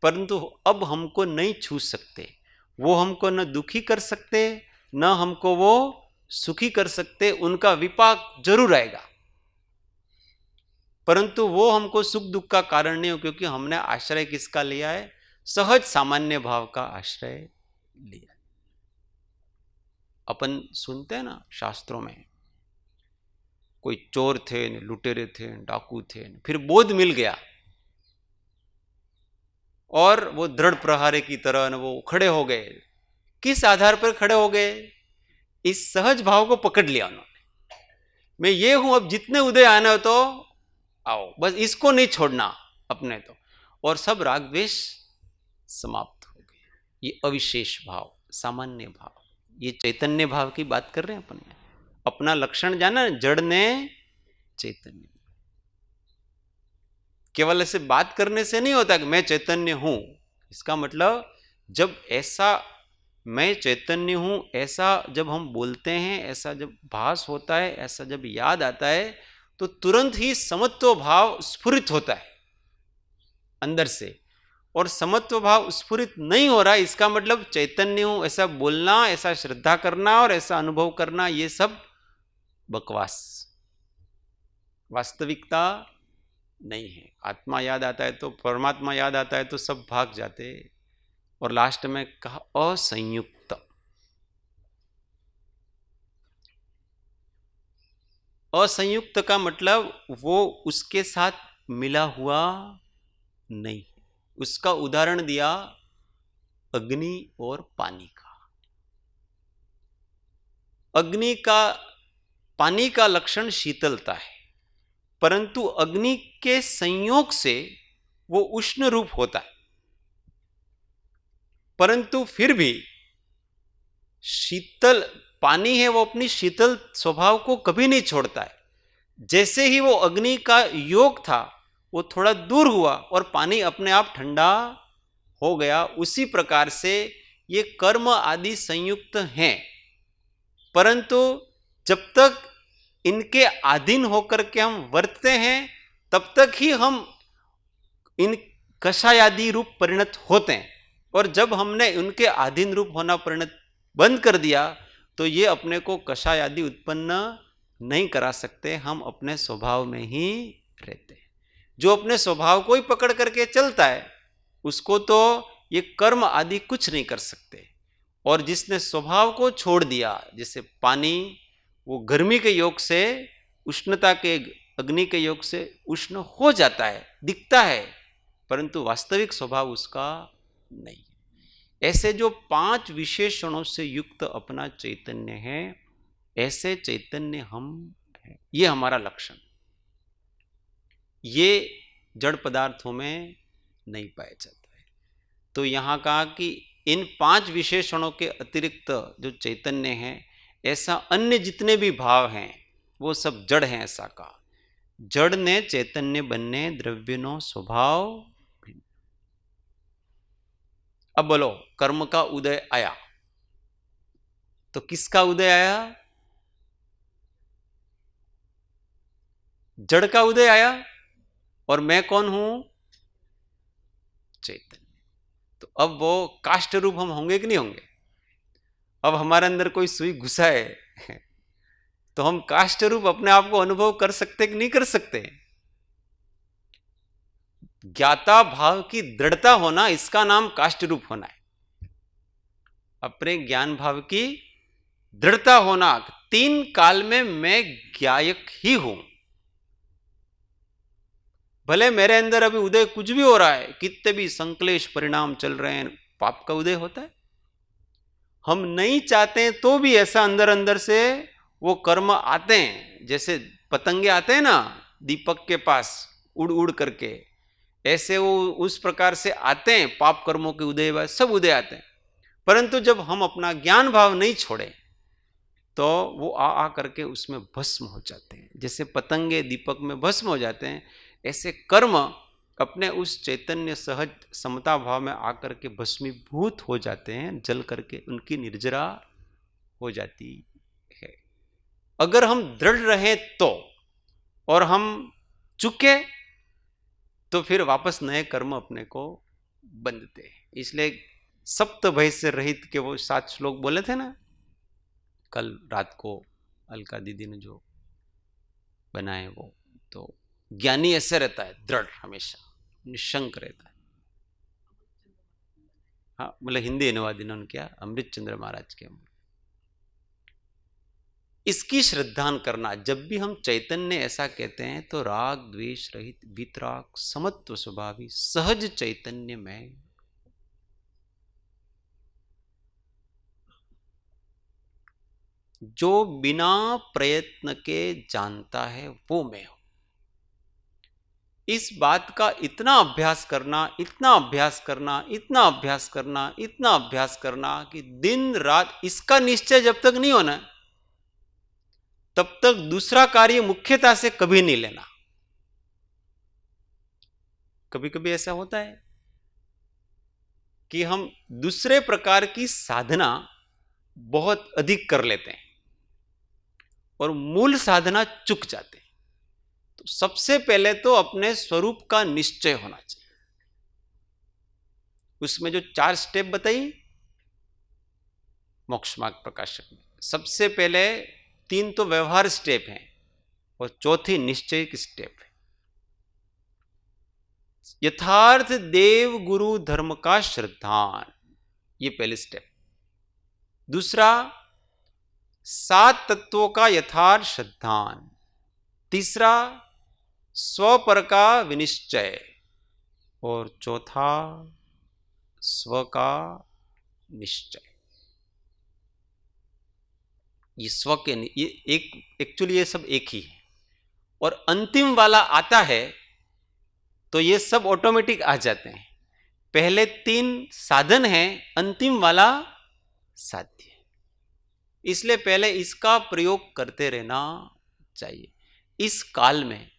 Speaker 1: परंतु अब हमको नहीं छू सकते। वो हमको न दुखी कर सकते, न हमको वो सुखी कर सकते। उनका विपाक जरूर आएगा, परंतु वो हमको सुख दुख का कारण नहीं हो, क्योंकि हमने आश्रय किसका लिया है? सहज सामान्य भाव का आश्रय लिया। अपन सुनते हैं ना शास्त्रों में, कोई चोर थे, लुटेरे थे, डाकू थे, फिर बोध मिल गया और वो दृढ़ प्रहारे की तरह न वो खड़े हो गए। किस आधार पर खड़े हो गए? इस सहज भाव को पकड़ लिया उन्होंने। मैं ये हूं, अब जितने उदय आना हो तो आओ, बस इसको नहीं छोड़ना अपने तो, और सब राग द्वेष समाप्त हो गए। ये अविशेष भाव, सामान्य भाव, ये चैतन्य भाव की बात कर रहे हैं अपन। अपना लक्षण जाना, जड़ ने चैतन्य। केवल ऐसे बात करने से नहीं होता कि मैं चैतन्य हूं। इसका मतलब जब ऐसा मैं चैतन्य हूं ऐसा जब हम बोलते हैं, ऐसा जब भास होता है, ऐसा जब याद आता है, तो तुरंत ही समत्व भाव स्फुरित होता है अंदर से। और समत्व भाव स्फुरित नहीं हो रहा, इसका मतलब चैतन्य हूं ऐसा बोलना, ऐसा श्रद्धा करना और ऐसा अनुभव करना, ये सब बकवास, वास्तविकता नहीं है। आत्मा याद आता है तो, परमात्मा याद आता है तो सब भाग जाते। और लास्ट में कहा असंयुक्त। असंयुक्त का मतलब वो उसके साथ मिला हुआ नहीं। उसका उदाहरण दिया अग्नि और पानी का। अग्नि का, पानी का लक्षण शीतलता है, परंतु अग्नि के संयोग से वो उष्ण रूप होता है। परंतु फिर भी शीतल पानी है, वो अपनी शीतल स्वभाव को कभी नहीं छोड़ता है। जैसे ही वो अग्नि का योग था, वो थोड़ा दूर हुआ और पानी अपने आप ठंडा हो गया। उसी प्रकार से ये कर्म आदि संयुक्त हैं, परंतु जब तक इनके अधीन होकर के हम वर्तते हैं, तब तक ही हम इन कषायादि रूप परिणत होते हैं। और जब हमने उनके अधीन रूप होना परिणत बंद कर दिया, तो ये अपने को कषायादि उत्पन्न नहीं करा सकते। हम अपने स्वभाव में ही रहते हैं। जो अपने स्वभाव को ही पकड़ करके चलता है, उसको तो ये कर्म आदि कुछ नहीं कर सकते। और जिसने स्वभाव को छोड़ दिया, जैसे पानी वो गर्मी के योग से, उष्णता के, अग्नि के योग से उष्ण हो जाता है, दिखता है, परंतु वास्तविक स्वभाव उसका नहीं। ऐसे जो 5 विशेषणों से युक्त अपना चैतन्य है, ऐसे चैतन्य हम हैं। ये हमारा लक्षण, ये जड़ पदार्थों में नहीं पाया जाता है। तो यहां कहा कि इन 5 विशेषणों के अतिरिक्त जो चैतन्य है, ऐसा अन्य जितने भी भाव हैं वो सब जड़ हैं। ऐसा कहा, जड़ ने चैतन्य बनने द्रव्यनो स्वभाव भिन्न। अब बोलो, कर्म का उदय आया तो किसका उदय आया? जड़ का उदय आया। और मैं कौन हूं? चैतन्य। तो अब वो काष्ठ रूप हम होंगे कि नहीं होंगे? अब हमारे अंदर कोई सुई घुसा है तो हम काष्ठ रूप अपने आप को अनुभव कर सकते कि नहीं कर सकते? ज्ञाता भाव की दृढ़ता होना, इसका नाम काष्ठ रूप होना है। अपने ज्ञान भाव की दृढ़ता होना, 3 काल में मैं ज्ञायक ही हूं। भले मेरे अंदर अभी उदय कुछ भी हो रहा है, कितने भी संक्लेश परिणाम चल रहे हैं, पाप का उदय होता है। हम नहीं चाहते हैं तो भी ऐसा अंदर अंदर से वो कर्म आते हैं। जैसे पतंगे आते हैं ना दीपक के पास उड़ उड़ करके, ऐसे वो उस प्रकार से आते हैं। पाप कर्मों के उदय सब उदय आते हैं, परंतु जब हम अपना ज्ञान भाव नहीं छोड़े तो वो आ करके उसमें भस्म हो जाते हैं। जैसे पतंगे दीपक में भस्म हो जाते हैं, ऐसे कर्म अपने उस चैतन्य सहज समता भाव में आकर के भस्मीभूत हो जाते हैं, जल करके उनकी निर्जरा हो जाती है। अगर हम दृढ़ रहें तो, और हम चुके तो फिर वापस नए कर्म अपने को बंधते हैं। इसलिए सप्त भय से रहित के वो 7 श्लोक बोले थे ना कल रात को अलका दीदी ने जो बनाए, वो तो ज्ञानी ऐसे रहता है, दृढ़, हमेशा निशंक रहता है। हाँ, मतलब हिंदी अनुवाद इन्होंने किया अमृत चंद्र महाराज के। इसकी श्रद्धान करना, जब भी हम चैतन्य ऐसा कहते हैं तो राग द्वेष रहित वीतराग समत्व स्वभावी सहज चैतन्य में, जो बिना प्रयत्न के जानता है वो मैं हूं। इस बात का इतना अभ्यास करना, इतना अभ्यास करना, इतना अभ्यास करना, इतना अभ्यास करना कि दिन रात इसका निश्चय जब तक नहीं होना, तब तक दूसरा कार्य मुख्यता से कभी नहीं लेना। कभी कभी ऐसा होता है कि हम दूसरे प्रकार की साधना बहुत अधिक कर लेते हैं और मूल साधना चूक जाते हैं। तो सबसे पहले तो अपने स्वरूप का निश्चय होना चाहिए। उसमें जो 4 स्टेप बताई मोक्ष मार्ग प्रकाशक में, सबसे पहले 3 तो व्यवहार स्टेप हैं और चौथी निश्चय की स्टेप है। यथार्थ देव गुरु धर्म का श्रद्धान, ये पहली स्टेप। दूसरा 7 तत्वों का यथार्थ श्रद्धान। तीसरा स्व का विनिश्चय और चौथा स्व का निश्चय। ये स्व के ये एक एक्चुअली ये सब एक ही है और अंतिम वाला आता है तो ये सब ऑटोमेटिक आ जाते हैं। पहले 3 साधन हैं, अंतिम वाला साध्य है। इसलिए पहले इसका प्रयोग करते रहना चाहिए। इस काल में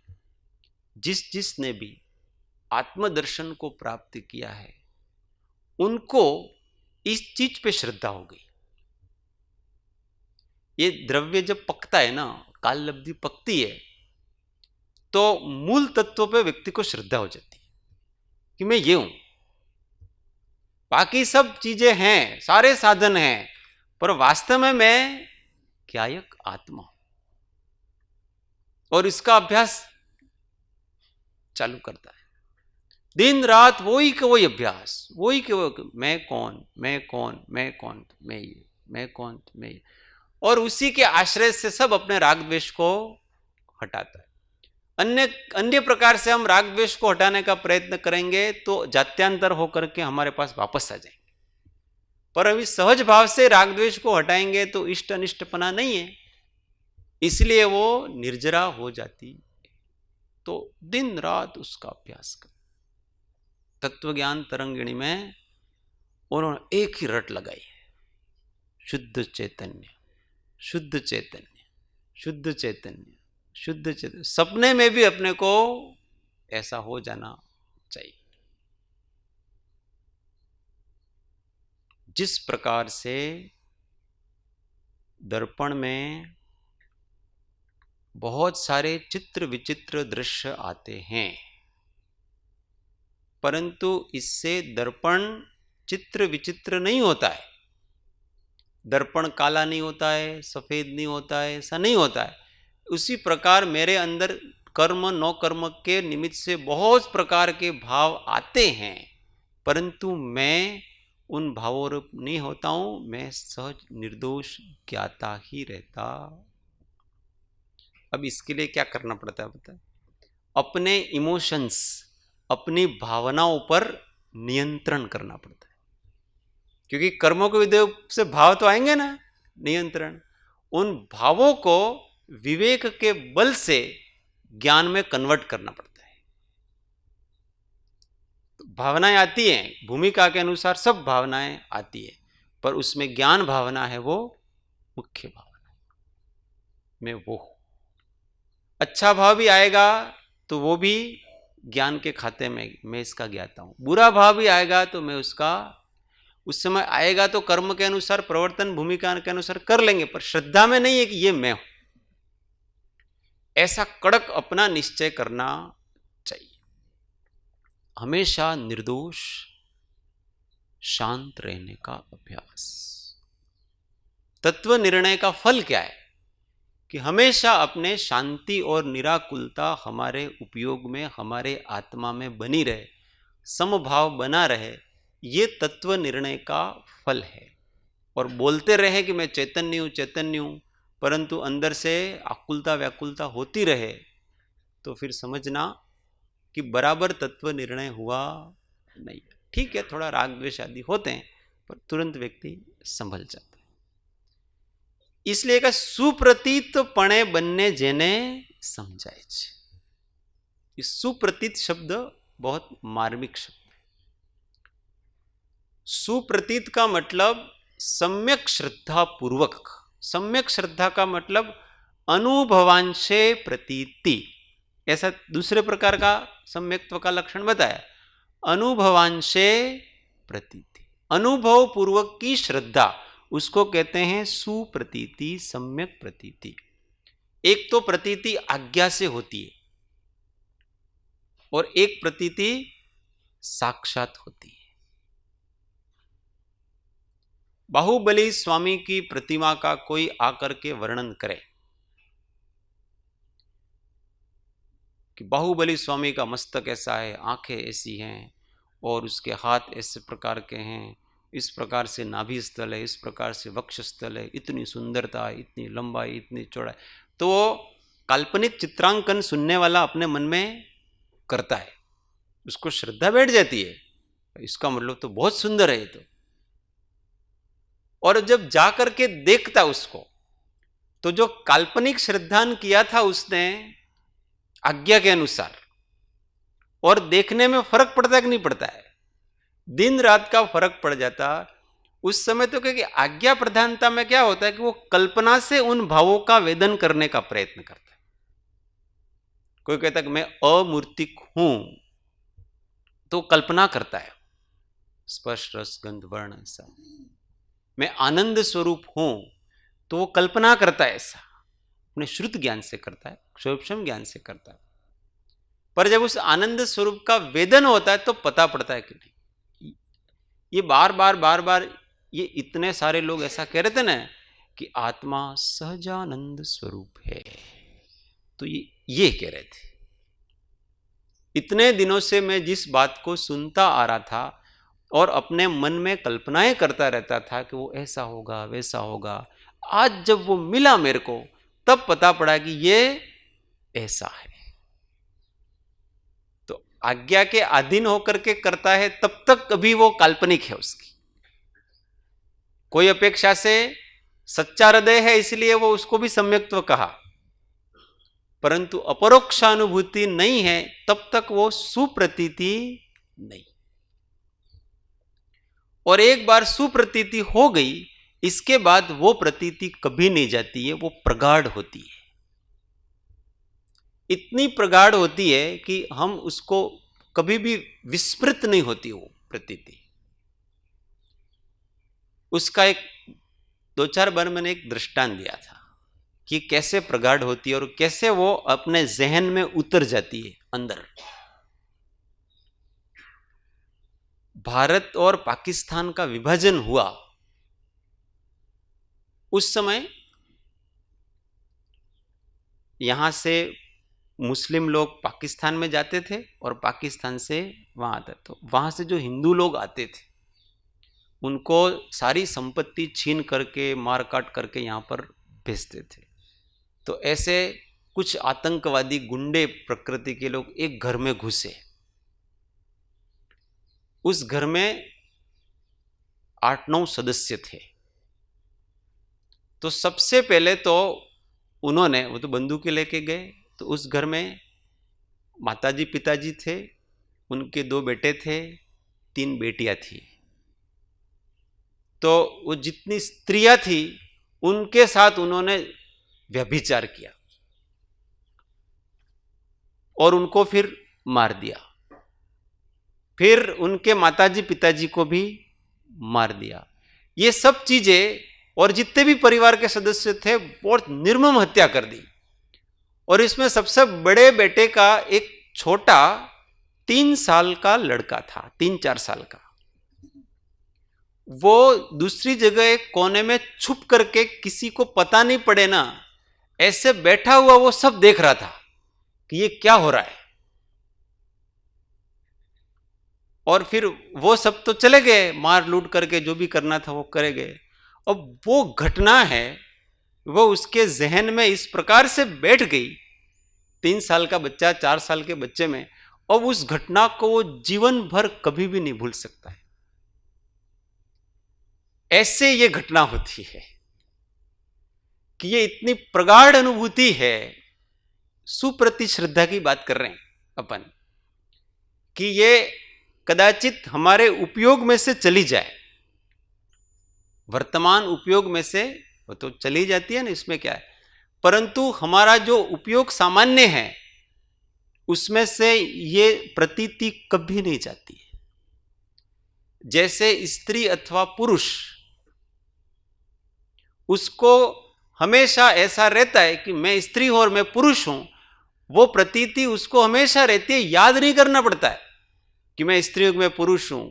Speaker 1: जिसने भी आत्मदर्शन को प्राप्त किया है उनको इस चीज पे श्रद्धा हो गई। ये द्रव्य जब पकता है ना, काल लब्धि पकती है, तो मूल तत्व पे व्यक्ति को श्रद्धा हो जाती है कि मैं ये हूं। बाकी सब चीजें हैं, सारे साधन हैं, पर वास्तव में मैं क्या एक आत्मा हूं। और इसका अभ्यास चालू करता है दिन रात, वही के वही अभ्यास, वही के वही, मैं कौन, मैं कौन, मैं कौन, मैं ये, मैं कौन, मैं ये। और उसी के आश्रय से सब अपने राग द्वेष को हटाता है। अन्य प्रकार से हम राग द्वेष को हटाने का प्रयत्न करेंगे तो जात्यांतर होकर के हमारे पास वापस आ जाएंगे। पर अभी सहज भाव से राग द्वेष को हटाएंगे तो इष्ट अनिष्टपना नहीं है, इसलिए वो निर्जरा हो जाती। तो दिन रात उसका अभ्यास कर। तत्व ज्ञान तरंगिणी में उन्होंने एक ही रट लगाई है, शुद्ध चैतन्य, शुद्ध चैतन्य, शुद्ध चैतन्य, शुद्ध चैतन्य। सपने में भी अपने को ऐसा हो जाना चाहिए। जिस प्रकार से दर्पण में बहुत सारे चित्र विचित्र दृश्य आते हैं, परंतु इससे दर्पण चित्र विचित्र नहीं होता है। दर्पण काला नहीं होता है, सफेद नहीं होता है, ऐसा नहीं होता है। उसी प्रकार मेरे अंदर कर्म नौ कर्म के निमित्त से बहुत प्रकार के भाव आते हैं, परंतु मैं उन भावों रूप नहीं होता हूं। मैं सहज निर्दोष ज्ञाता ही रहता। अब इसके लिए क्या करना पड़ता है पता है? अपने इमोशंस, अपनी भावनाओं पर नियंत्रण करना पड़ता है। क्योंकि कर्मों के विधेय से भाव तो आएंगे ना, नियंत्रण। उन भावों को विवेक के बल से ज्ञान में कन्वर्ट करना पड़ता है। तो भावनाएं आती हैं, भूमिका के अनुसार सब भावनाएं आती है, पर उसमें ज्ञान भावना है वो मुख्य भावना। मैं वो हूं। अच्छा भाव भी आएगा तो वो भी ज्ञान के खाते में, मैं इसका ज्ञाता हूं। बुरा भाव भी आएगा तो मैं उसका, उस समय आएगा तो कर्म के अनुसार प्रवर्तन भूमिका के अनुसार कर लेंगे, पर श्रद्धा में नहीं है कि ये मैं हूं। ऐसा कड़क अपना निश्चय करना चाहिए। हमेशा निर्दोष शांत रहने का अभ्यास। तत्व निर्णय का फल क्या है कि हमेशा अपने शांति और निराकुलता हमारे उपयोग में, हमारे आत्मा में बनी रहे, समभाव बना रहे। ये तत्व निर्णय का फल है। और बोलते रहे कि मैं चैतन्य हूं, चैतन्य हूं, परंतु अंदर से आकुलता व्याकुलता होती रहे, तो फिर समझना कि बराबर तत्व निर्णय हुआ नहीं। ठीक है, थोड़ा राग द्वेष आदि होते हैं, पर तुरंत व्यक्ति संभल जाता है। इसलिए का सुप्रतीत पणे बनने जेने समझाए छे। इस सुप्रतीत शब्द बहुत मार्मिक शब्द है। सुप्रतीत का मतलब सम्यक श्रद्धा पूर्वक। सम्यक श्रद्धा का मतलब अनुभवांशे प्रतीति, ऐसा दूसरे प्रकार का सम्यक्त्व का लक्षण बताया। अनुभवांशे प्रतीति, अनुभव पूर्वक की श्रद्धा, उसको कहते हैं सुप्रतीति, सम्यक प्रतीति। एक तो प्रतीति आज्ञा से होती है और एक प्रतीति साक्षात होती है। बाहुबली स्वामी की प्रतिमा का कोई आकर के वर्णन करे कि बाहुबली स्वामी का मस्तक ऐसा है, आंखें ऐसी हैं और उसके हाथ ऐसे प्रकार के हैं, इस प्रकार से नाभि स्थल है, इस प्रकार से वक्ष स्थल है, इतनी सुंदरता है, इतनी लंबाई, इतनी चौड़ाई, तो वो काल्पनिक चित्रांकन सुनने वाला अपने मन में करता है, उसको श्रद्धा बैठ जाती है, इसका मतलब तो बहुत सुंदर है ये तो। और जब जाकर के देखता उसको, तो जो काल्पनिक श्रद्धान किया था उसने आज्ञा के अनुसार, और देखने में फर्क पड़ता है कि नहीं पड़ता है, दिन रात का फर्क पड़ जाता उस समय। तो क्योंकि आज्ञा प्रधानता में क्या होता है कि वो कल्पना से उन भावों का वेदन करने का प्रयत्न करता है। कोई कहता है कि मैं अमूर्तिक हूं, तो कल्पना करता है, स्पर्श रस गंध वर्ण ऐसा। मैं आनंद स्वरूप हूं, तो वो कल्पना करता है ऐसा, अपने श्रुत ज्ञान से करता है, क्षोभम ज्ञान से करता है। पर जब उस आनंद स्वरूप का वेदन होता है तो पता पड़ता है कि नहीं, ये बार बार ये इतने सारे लोग ऐसा कह रहे थे ना कि आत्मा सहजानंद स्वरूप है, तो ये कह रहे थे। इतने दिनों से मैं जिस बात को सुनता आ रहा था और अपने मन में कल्पनाएं करता रहता था कि वो ऐसा होगा वैसा होगा, आज जब वो मिला मेरे को तब पता पड़ा कि ये ऐसा है। तो आज्ञा के अधीन होकर के करता है तब तक कभी वो काल्पनिक है, उसकी कोई अपेक्षा से सच्चा हृदय है इसलिए वो उसको भी सम्यक्त्व कहा, परंतु अपरोक्षानुभूति नहीं है तब तक वो सुप्रतीति नहीं। और एक बार सुप्रतीति हो गई, इसके बाद वो प्रतीति कभी नहीं जाती है, वो प्रगाढ़ होती है, इतनी प्रगाढ़ होती है कि हम उसको कभी भी विस्मृत नहीं होती वो प्रतीति। उसका एक 2-4 बार मैंने एक दृष्टांत दिया था कि कैसे प्रगाढ़ होती है और कैसे वो अपने जहन में उतर जाती है अंदर। भारत और पाकिस्तान का विभाजन हुआ उस समय, यहां से मुस्लिम लोग पाकिस्तान में जाते थे और पाकिस्तान से वहां आते थे। वहां से जो हिंदू लोग आते थे उनको सारी संपत्ति छीन करके मार काट करके यहां पर भेजते थे। तो ऐसे कुछ आतंकवादी गुंडे प्रकृति के लोग एक घर में घुसे, उस घर में 8-9 सदस्य थे। तो सबसे पहले तो उन्होंने, वो तो बंदूकें लेके गए, तो उस घर में माताजी पिताजी थे, उनके 2 बेटे थे, 3 बेटियां थी। तो वो जितनी स्त्रियां थी उनके साथ उन्होंने व्यभिचार किया और उनको फिर मार दिया। फिर उनके माताजी पिताजी को भी मार दिया। ये सब चीजें, और जितने भी परिवार के सदस्य थे बहुत निर्मम हत्या कर दी। और इसमें सबसे बड़े बेटे का एक छोटा 3 साल का लड़का था, 3-4 साल का, वो दूसरी जगह एक कोने में छुप करके किसी को पता नहीं पड़े ना, ऐसे बैठा हुआ वो सब देख रहा था कि ये क्या हो रहा है। और फिर वो सब तो चले गए, मार लूट करके जो भी करना था वो करे गए। अब वो घटना है वो उसके जहन में इस प्रकार से बैठ गई, 3 साल का बच्चा 4 साल के बच्चे में, और उस घटना को वो जीवन भर कभी भी नहीं भूल सकता है। ऐसे ये घटना होती है कि ये इतनी प्रगाढ़ अनुभूति है। सुप्रति श्रद्धा की बात कर रहे हैं अपन, कि ये कदाचित हमारे उपयोग में से चली जाए, वर्तमान उपयोग में से वो तो चली जाती है ना, इसमें क्या है, परंतु हमारा जो उपयोग सामान्य है उसमें से ये प्रतीति कभी नहीं जाती है। जैसे स्त्री अथवा पुरुष, उसको हमेशा ऐसा रहता है कि मैं स्त्री हूं और मैं पुरुष हूं, वो प्रतीति उसको हमेशा रहती है, याद नहीं करना पड़ता है कि मैं स्त्री हूं मैं पुरुष हूं।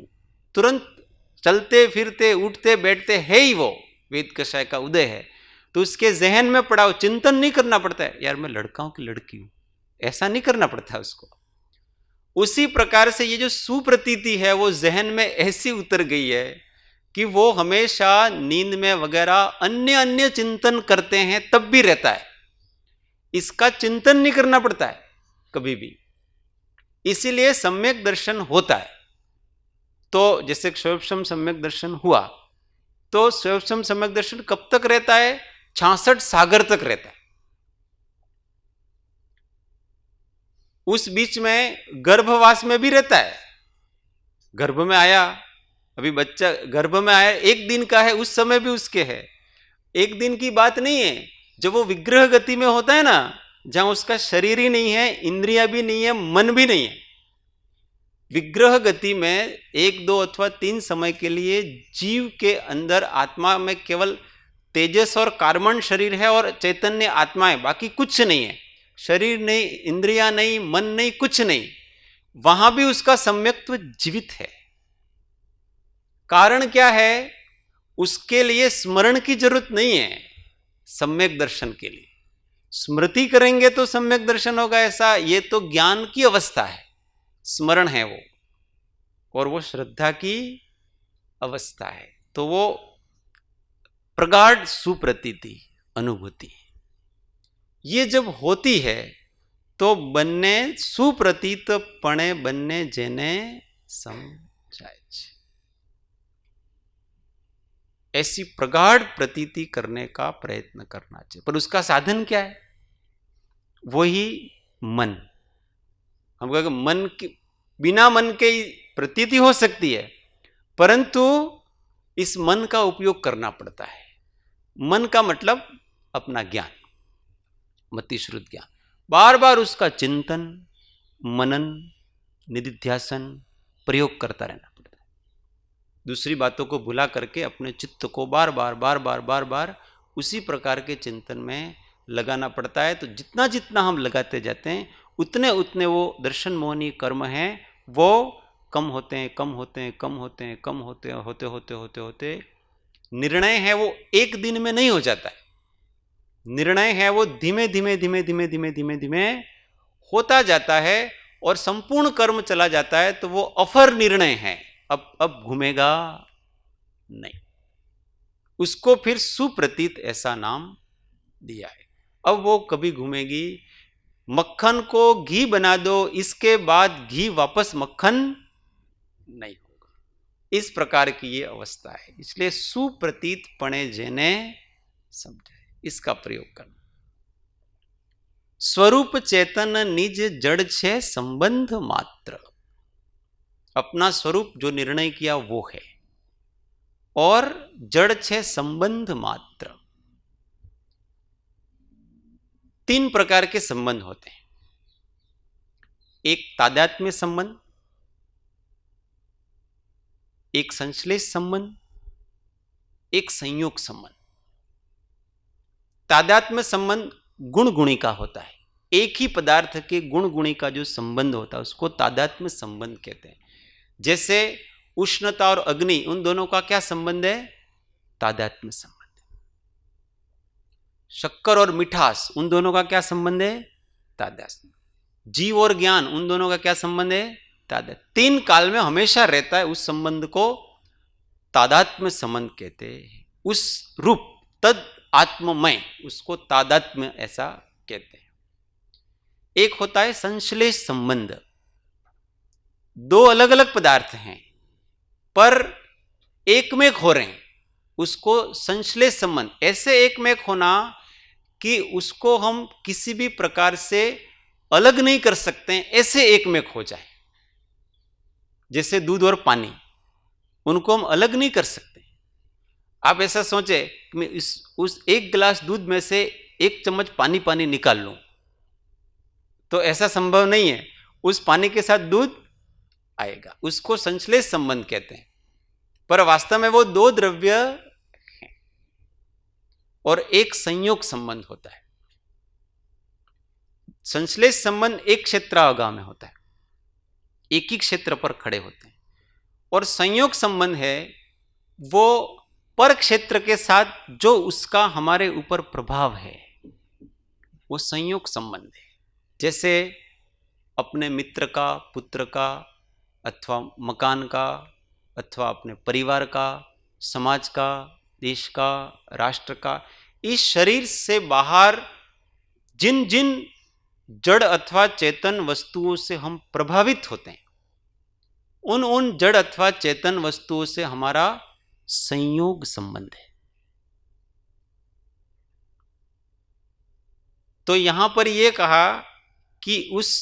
Speaker 1: तुरंत चलते फिरते उठते बैठते है ही वो वेद कषाय का उदय है, तो उसके जहन में पड़ा हो, चिंतन नहीं करना पड़ता है यार मैं लड़का हूं कि लड़की हूं, ऐसा नहीं करना पड़ता है उसको। उसी प्रकार से ये जो सुप्रतीति है वो जहन में ऐसी उतर गई है कि वो हमेशा नींद में वगैरह अन्य अन्य चिंतन करते हैं तब भी रहता है, इसका चिंतन नहीं करना पड़ता है कभी भी। इसीलिए सम्यक दर्शन होता है। तो जैसे स्वयं सम्यक दर्शन हुआ, तो स्वयं सम्यक दर्शन कब तक रहता है? 66 सागर तक रहता है। उस बीच में गर्भवास में भी रहता है। गर्भ में आया, अभी बच्चा गर्भ में आया, 1 दिन का है, उस समय भी उसके है। 1 दिन की बात नहीं है। जब वो विग्रह गति में होता है ना, जहां उसका शरीर ही नहीं है, इंद्रियां भी नहीं है, मन भी नहीं है, विग्रह गति में 1, 2 अथवा 3 समय के लिए जीव के अंदर आत्मा में केवल तेजस और कार्बन शरीर है और चैतन्य आत्मा है, बाकी कुछ नहीं है। शरीर नहीं, इंद्रियां नहीं, मन नहीं, कुछ नहीं। वहां भी उसका सम्यक्त्व जीवित है। कारण क्या है? उसके लिए स्मरण की जरूरत नहीं है। सम्यक दर्शन के लिए स्मृति करेंगे तो सम्यक दर्शन होगा, ऐसा ये तो ज्ञान की अवस्था है, स्मरण है वो, और वो श्रद्धा की अवस्था है। तो वो प्रगाढ़ सुप्रतीति अनुभूति ये जब होती है तो बनने सुप्रतीत पणे बनने जेने समझाए, ऐसी प्रगाढ़ प्रतीति करने का प्रयत्न करना चाहिए। पर उसका साधन क्या है? वही मन। हम कहेंगे मन की बिना मन के प्रतीति हो सकती है, परंतु इस मन का उपयोग करना पड़ता है। मन का मतलब अपना ज्ञान, मतिश्रुत ज्ञान, बार बार उसका चिंतन, मनन, निधिध्यासन, प्रयोग करता रहना पड़ता है। दूसरी बातों को भुला करके अपने चित्त को बार बार उसी प्रकार के चिंतन में लगाना पड़ता है। तो जितना जितना हम लगाते जाते हैं उतने उतने वो दर्शन मोहनी कर्म हैं वो कम होते हैं, कम होते हैं, कम होते हैं, कम होते हैं, होते होते होते होते निर्णय है वो 1 दिन में नहीं हो जाता है। निर्णय है वो धीमे धीमे धीमे धीमे धीमे धीमे धीमे होता जाता है और संपूर्ण कर्म चला जाता है। तो वो अफर निर्णय है, अब घूमेगा नहीं। उसको फिर सुप्रतीत ऐसा नाम दिया है। अब वो कभी घूमेगी, मक्खन को घी बना दो, इसके बाद घी वापस मक्खन नहीं होगा। इस प्रकार की ये अवस्था है। इसलिए सुप्रतीत पणे जेने समझे, इसका प्रयोग करना। स्वरूप चेतन निज जड़ छे संबंध मात्र, अपना स्वरूप जो निर्णय किया वो है, और जड़ छे संबंध मात्र। 3 प्रकार के संबंध होते हैं। एक तादात्म्य संबंध, एक संश्लेष संबंध, एक संयोग संबंध। तादात्म्य संबंध गुण गुणी का होता है। एक ही पदार्थ के गुण गुणी का जो संबंध होता है उसको तादात्म्य संबंध कहते हैं। जैसे उष्णता और अग्नि, उन दोनों का क्या संबंध है? तादात्म्य संबंध। शक्कर और मिठास, उन दोनों का क्या संबंध है? तादात्म्य। जीव और ज्ञान, उन दोनों का क्या संबंध है? तादात्म्य। 3 काल में हमेशा रहता है, उस संबंध को तादात्म्य संबंध कहते हैं। उस रूप तद आत्ममय, उसको तादात्म्य ऐसा कहते हैं। एक होता है संश्लेष संबंध। 2 अलग अलग पदार्थ हैं पर एक में हो रहे हैं, उसको संश्लेष संबंध। ऐसे एक में होना कि उसको हम किसी भी प्रकार से अलग नहीं कर सकते, ऐसे एक में हो जाए। जैसे दूध और पानी, उनको हम अलग नहीं कर सकते। आप ऐसा सोचे कि उस 1 गिलास दूध में से 1 चम्मच पानी पानी निकाल लूं, तो ऐसा संभव नहीं है। उस पानी के साथ दूध आएगा, उसको संश्लेष संबंध कहते हैं। पर वास्तव में वो 2 द्रव्य हैं और एक संयोग संबंध होता है। संश्लेष संबंध एक क्षेत्रावगाह में होता है, एक ही क्षेत्र पर खड़े होते हैं, और संयोग संबंध है वो पर क्षेत्र के साथ जो उसका हमारे ऊपर प्रभाव है, वो संयोग संबंध है। जैसे अपने मित्र का, पुत्र का, अथवा मकान का, अथवा अपने परिवार का, समाज का, देश का, राष्ट्र का, इस शरीर से बाहर जिन जिन जड़ अथवा चेतन वस्तुओं से हम प्रभावित होते हैं, उन जड़ अथवा चेतन वस्तुओं से हमारा संयोग संबंध है। तो यहां पर यह कहा कि उस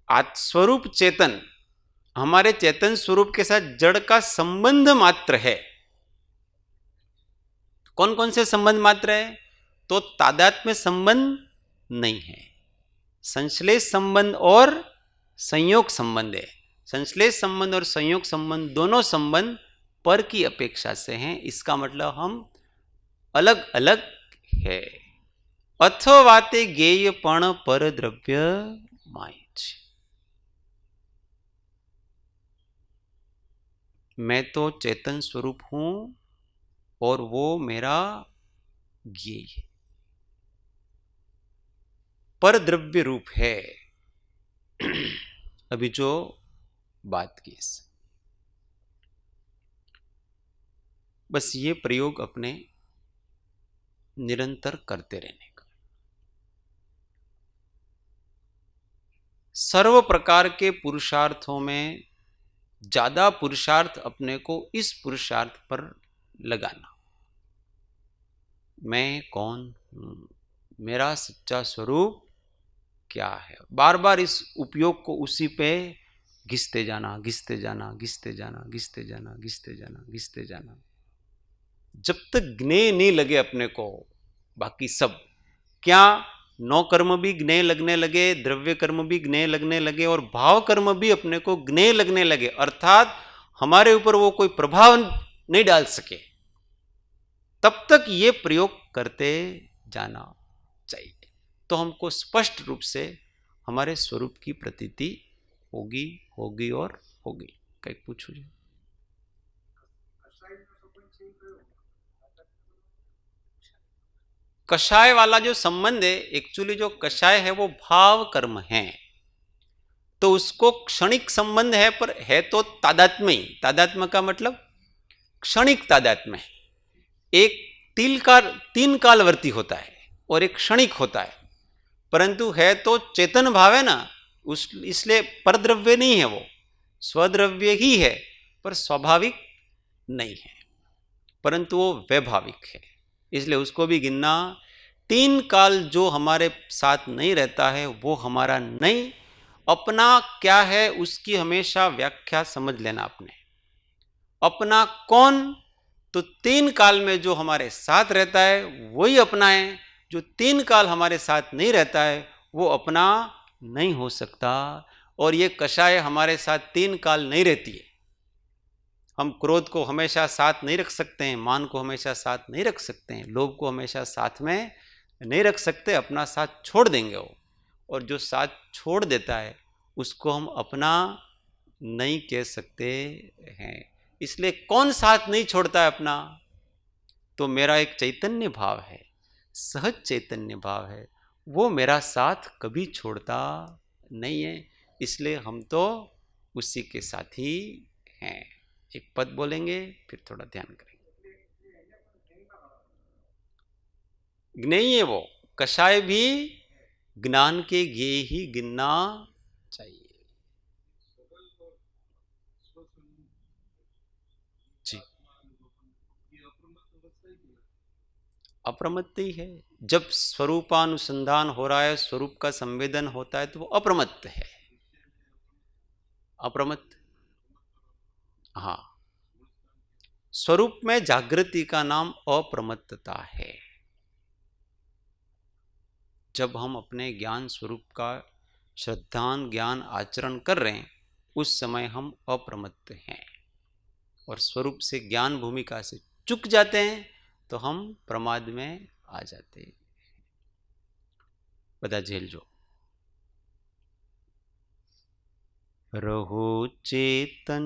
Speaker 1: स्वरूप चेतन, हमारे चेतन स्वरूप के साथ जड़ का संबंध मात्र है। कौन कौन से संबंध मात्र है? तो तादात्म्य संबंध नहीं है, संश्लेष संबंध और संयोग संबंध है। संश्लेष संबंध और संयोग संबंध दोनों संबंध पर की अपेक्षा से हैं। इसका मतलब हम अलग अलग है। अथवा ते ज्ञेय पण पर द्रव्य माय। मैं तो चेतन स्वरूप हूं और वो मेरा ज्ञेय है, पर द्रव्य रूप है। अभी जो बात की, बस ये प्रयोग अपने निरंतर करते रहने का। सर्व प्रकार के पुरुषार्थों में ज्यादा पुरुषार्थ अपने को इस पुरुषार्थ पर लगाना। मैं कौन हूं, मेरा सच्चा स्वरूप क्या है, बार बार इस उपयोग को उसी पे घिसते जाना, घिसते जाना, घिसते जाना, घिसते जाना, घिसते जाना, घिसते जाना, जब तक ज्ञेय नहीं लगे अपने को। बाकी सब क्या, नौ कर्म भी ज्ञेय लगने लगे, द्रव्य कर्म भी ज्ञेय लगने लगे, और भाव कर्म भी अपने को ज्ञेय लगने लगे, अर्थात हमारे ऊपर वो कोई प्रभाव नहीं डाल सके, तब तक ये प्रयोग करते जाना चाहिए। तो हमको स्पष्ट रूप से हमारे स्वरूप की प्रतीति होगी, होगी और होगी। कहीं पूछो जी। कषाय वाला जो संबंध है, एक्चुअली जो कषाय है वो भाव कर्म है, तो उसको क्षणिक संबंध है, पर है तो तादात्म्य ही। तादात्म्य का मतलब क्षणिक तादात्म्य है। एक तीन कालवर्ती होता है और एक क्षणिक होता है, परंतु है तो चेतन भाव है ना, उस इसलिए परद्रव्य नहीं है, वो स्वद्रव्य ही है, पर स्वाभाविक नहीं है, परंतु वो वैभाविक है, इसलिए उसको भी गिनना। 3 काल जो हमारे साथ नहीं रहता है वो हमारा नहीं, अपना क्या है उसकी हमेशा व्याख्या समझ लेना। अपने अपना कौन, तो 3 काल में जो हमारे साथ रहता है वही अपना है, जो 3 काल हमारे साथ नहीं रहता है वो अपना नहीं हो सकता। और ये कषाय हमारे साथ 3 काल नहीं रहती है। हम क्रोध को हमेशा साथ नहीं रख सकते हैं, मान को हमेशा साथ नहीं रख सकते हैं, लोभ को हमेशा साथ में नहीं रख सकते, अपना साथ छोड़ देंगे वो। और जो साथ छोड़ देता है उसको हम अपना नहीं कह सकते हैं। इसलिए कौन साथ नहीं छोड़ता है अपना? तो मेरा एक चैतन्य भाव है, सहज चैतन्य भाव है, वो मेरा साथ कभी छोड़ता नहीं है, इसलिए हम तो उसी के साथ ही हैं। एक पद बोलेंगे फिर थोड़ा ध्यान करेंगे। ज्ञेय है वो, कषाय भी ज्ञान के ज्ञेय ही गिनना चाहिए। जी, अप्रमत्त ही है। जब स्वरूपानुसंधान हो रहा है, स्वरूप का संवेदन होता है, तो वो अप्रमत्त है। अप्रमत्त, हाँ, स्वरूप में जागृति का नाम अप्रमत्तता है। जब हम अपने ज्ञान स्वरूप का श्रद्धान ज्ञान आचरण कर रहे हैं उस समय हम अप्रमत्त हैं, और स्वरूप से ज्ञान भूमिका से चूक जाते हैं तो हम प्रमाद में आ जाते हैं। बता झेल जो रहो चेतन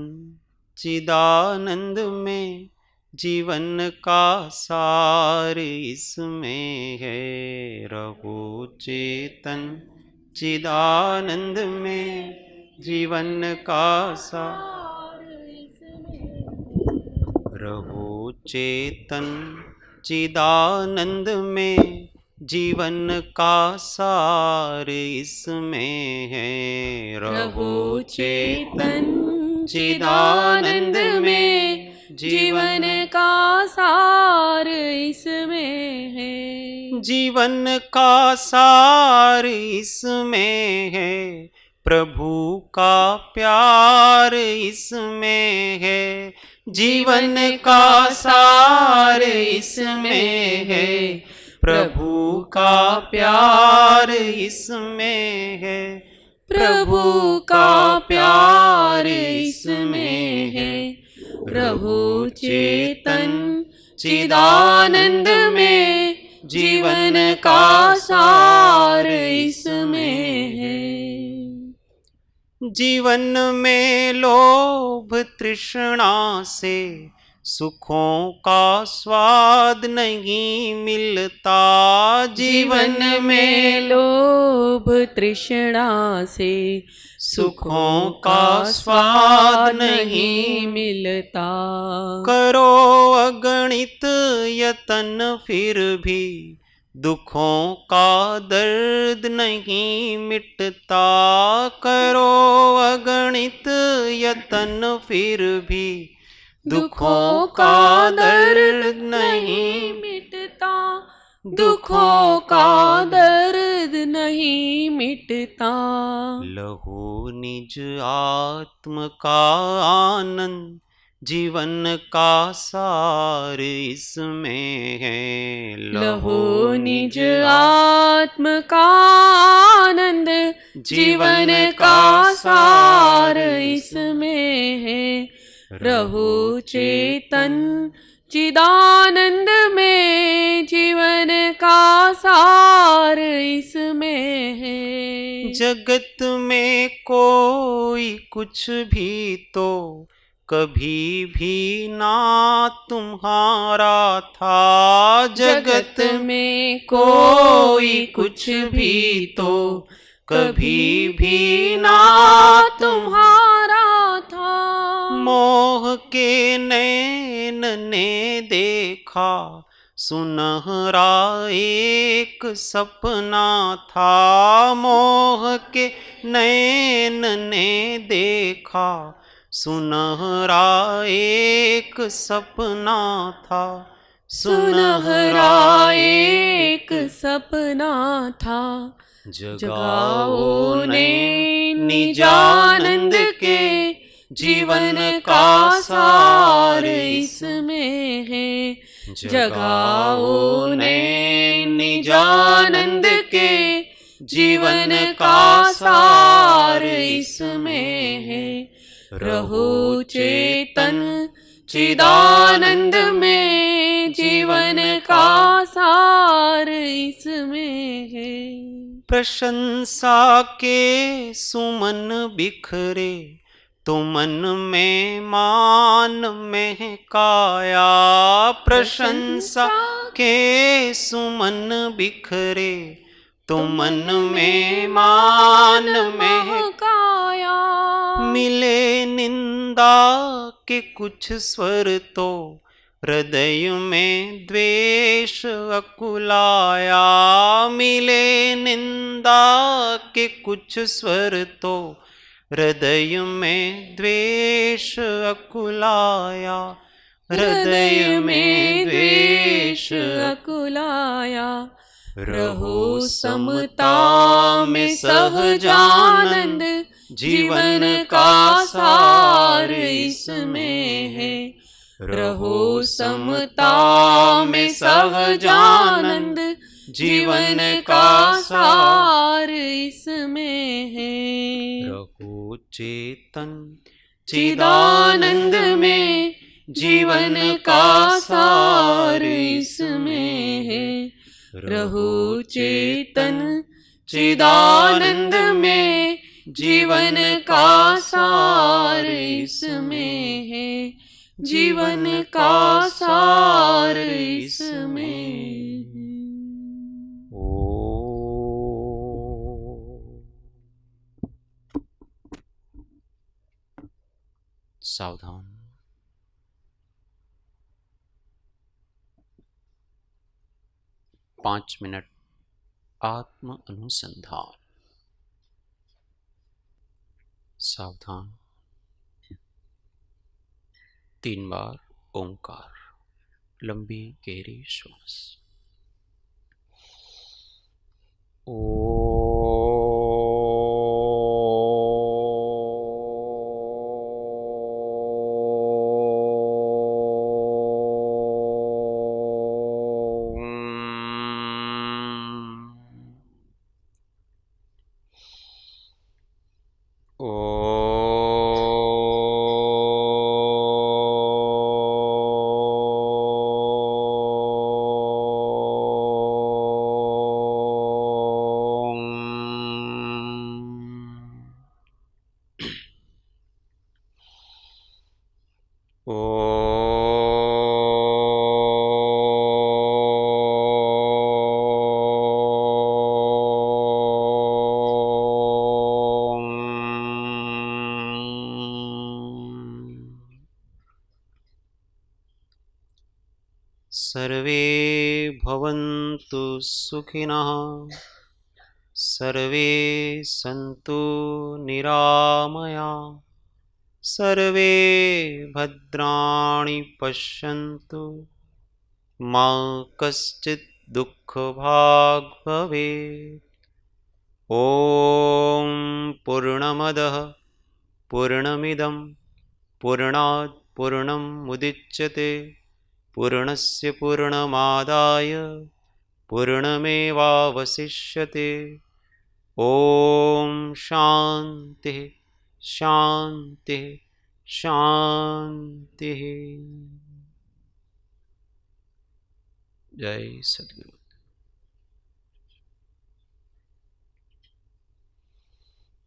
Speaker 1: चिदानंद में, जीवन का सार इसमें है। रहो चेतन चिदानंद में, जीवन का सार इसमें। रहो चेतन चिदानंद में, जीवन का सार इसमें है। रहो चेतन चिदानंद में, जीवन का सार इसमें है। जीवन का सार इसमें है, प्रभु का प्यार इसमें है। जीवन का सार इसमें है, प्रभु का प्यार इसमें है। प्रभु का प्यार इसमें है। रहो चेतन चिदानंद में, जीवन का सार इसमें है। जीवन में लोभ तृष्णा से सुखों का स्वाद नहीं मिलता। जीवन में लोभ तृष्णा से सुखों का स्वाद नहीं मिलता। करो अगणित यतन फिर भी दुखों का दर्द नहीं मिटता। करो अगणित यतन फिर भी दुखों का दर्द नहीं मिटता। दुखों का दर्द नहीं मिटता। लहो निज आत्म का आनंद, जीवन का सार इसमें है। लहो निज आत्म का आनंद, जीवन का सार इसमें है। रहो चेतन चिदानंद में, जीवन का सार इसमें है। जगत में कोई कुछ भी तो कभी भी ना तुम्हारा था। जगत में कोई कुछ भी तो कभी भी ना तुम्हारा था। मोह के नैन ने देखा सुनहरा एक सपना था। मोह के नैन ने देखा सुनहरा एक सपना था। सुनहरा एक सपना था। जगाओ ने निजानंद के, जीवन का सार इसमें है। जगाओ ने निजानंद के, जीवन का सार इसमें है। रहो चेतन चिदानंद में, जीवन का सार इसमें है। प्रशंसा के सुमन बिखरे तो मन में मान महकाया। प्रशंसा के सुमन बिखरे तो मन में मान महकाया। मिले निंदा के कुछ स्वर तो हृदय में द्वेष अकुलाया। मिले निंदा के कुछ स्वर तो हृदय में द्वेष अकुलाया। हृदय में द्वेष अकुलाया। रहो समता में सहजानंद, जीवन का सार इसमें है। रहो समता में सहजानंद, जीवन का सार
Speaker 2: इसमें है।
Speaker 1: रहो चेतन
Speaker 2: चिदानंद में जीवन का सार इसमें है। रहो चेतन चिदानंद में जीवन का सार इसमें है। जीवन का सार इसमें है।
Speaker 1: सावधान। पांच मिनट आत्म अनुसंधान। सावधान। 3 बार ओंकार, लंबी गहरी श्वास। सर्वे भवन्तु सुखिनः, सर्वे सन्तु निरामयाः, सर्वे भद्राणि पश्यन्तु, मा कश्चित् दुःखभाग् भवेत्। ॐ पूर्णमदः पूर्णमिदं पूर्णात् पूर्णमुदच्यते पूर्णस्य पूर्णमादाय पूर्णमेवावशिष्यते। ॐ शान्तिः शान्तिः शान्तिः। जय सद्गुरु।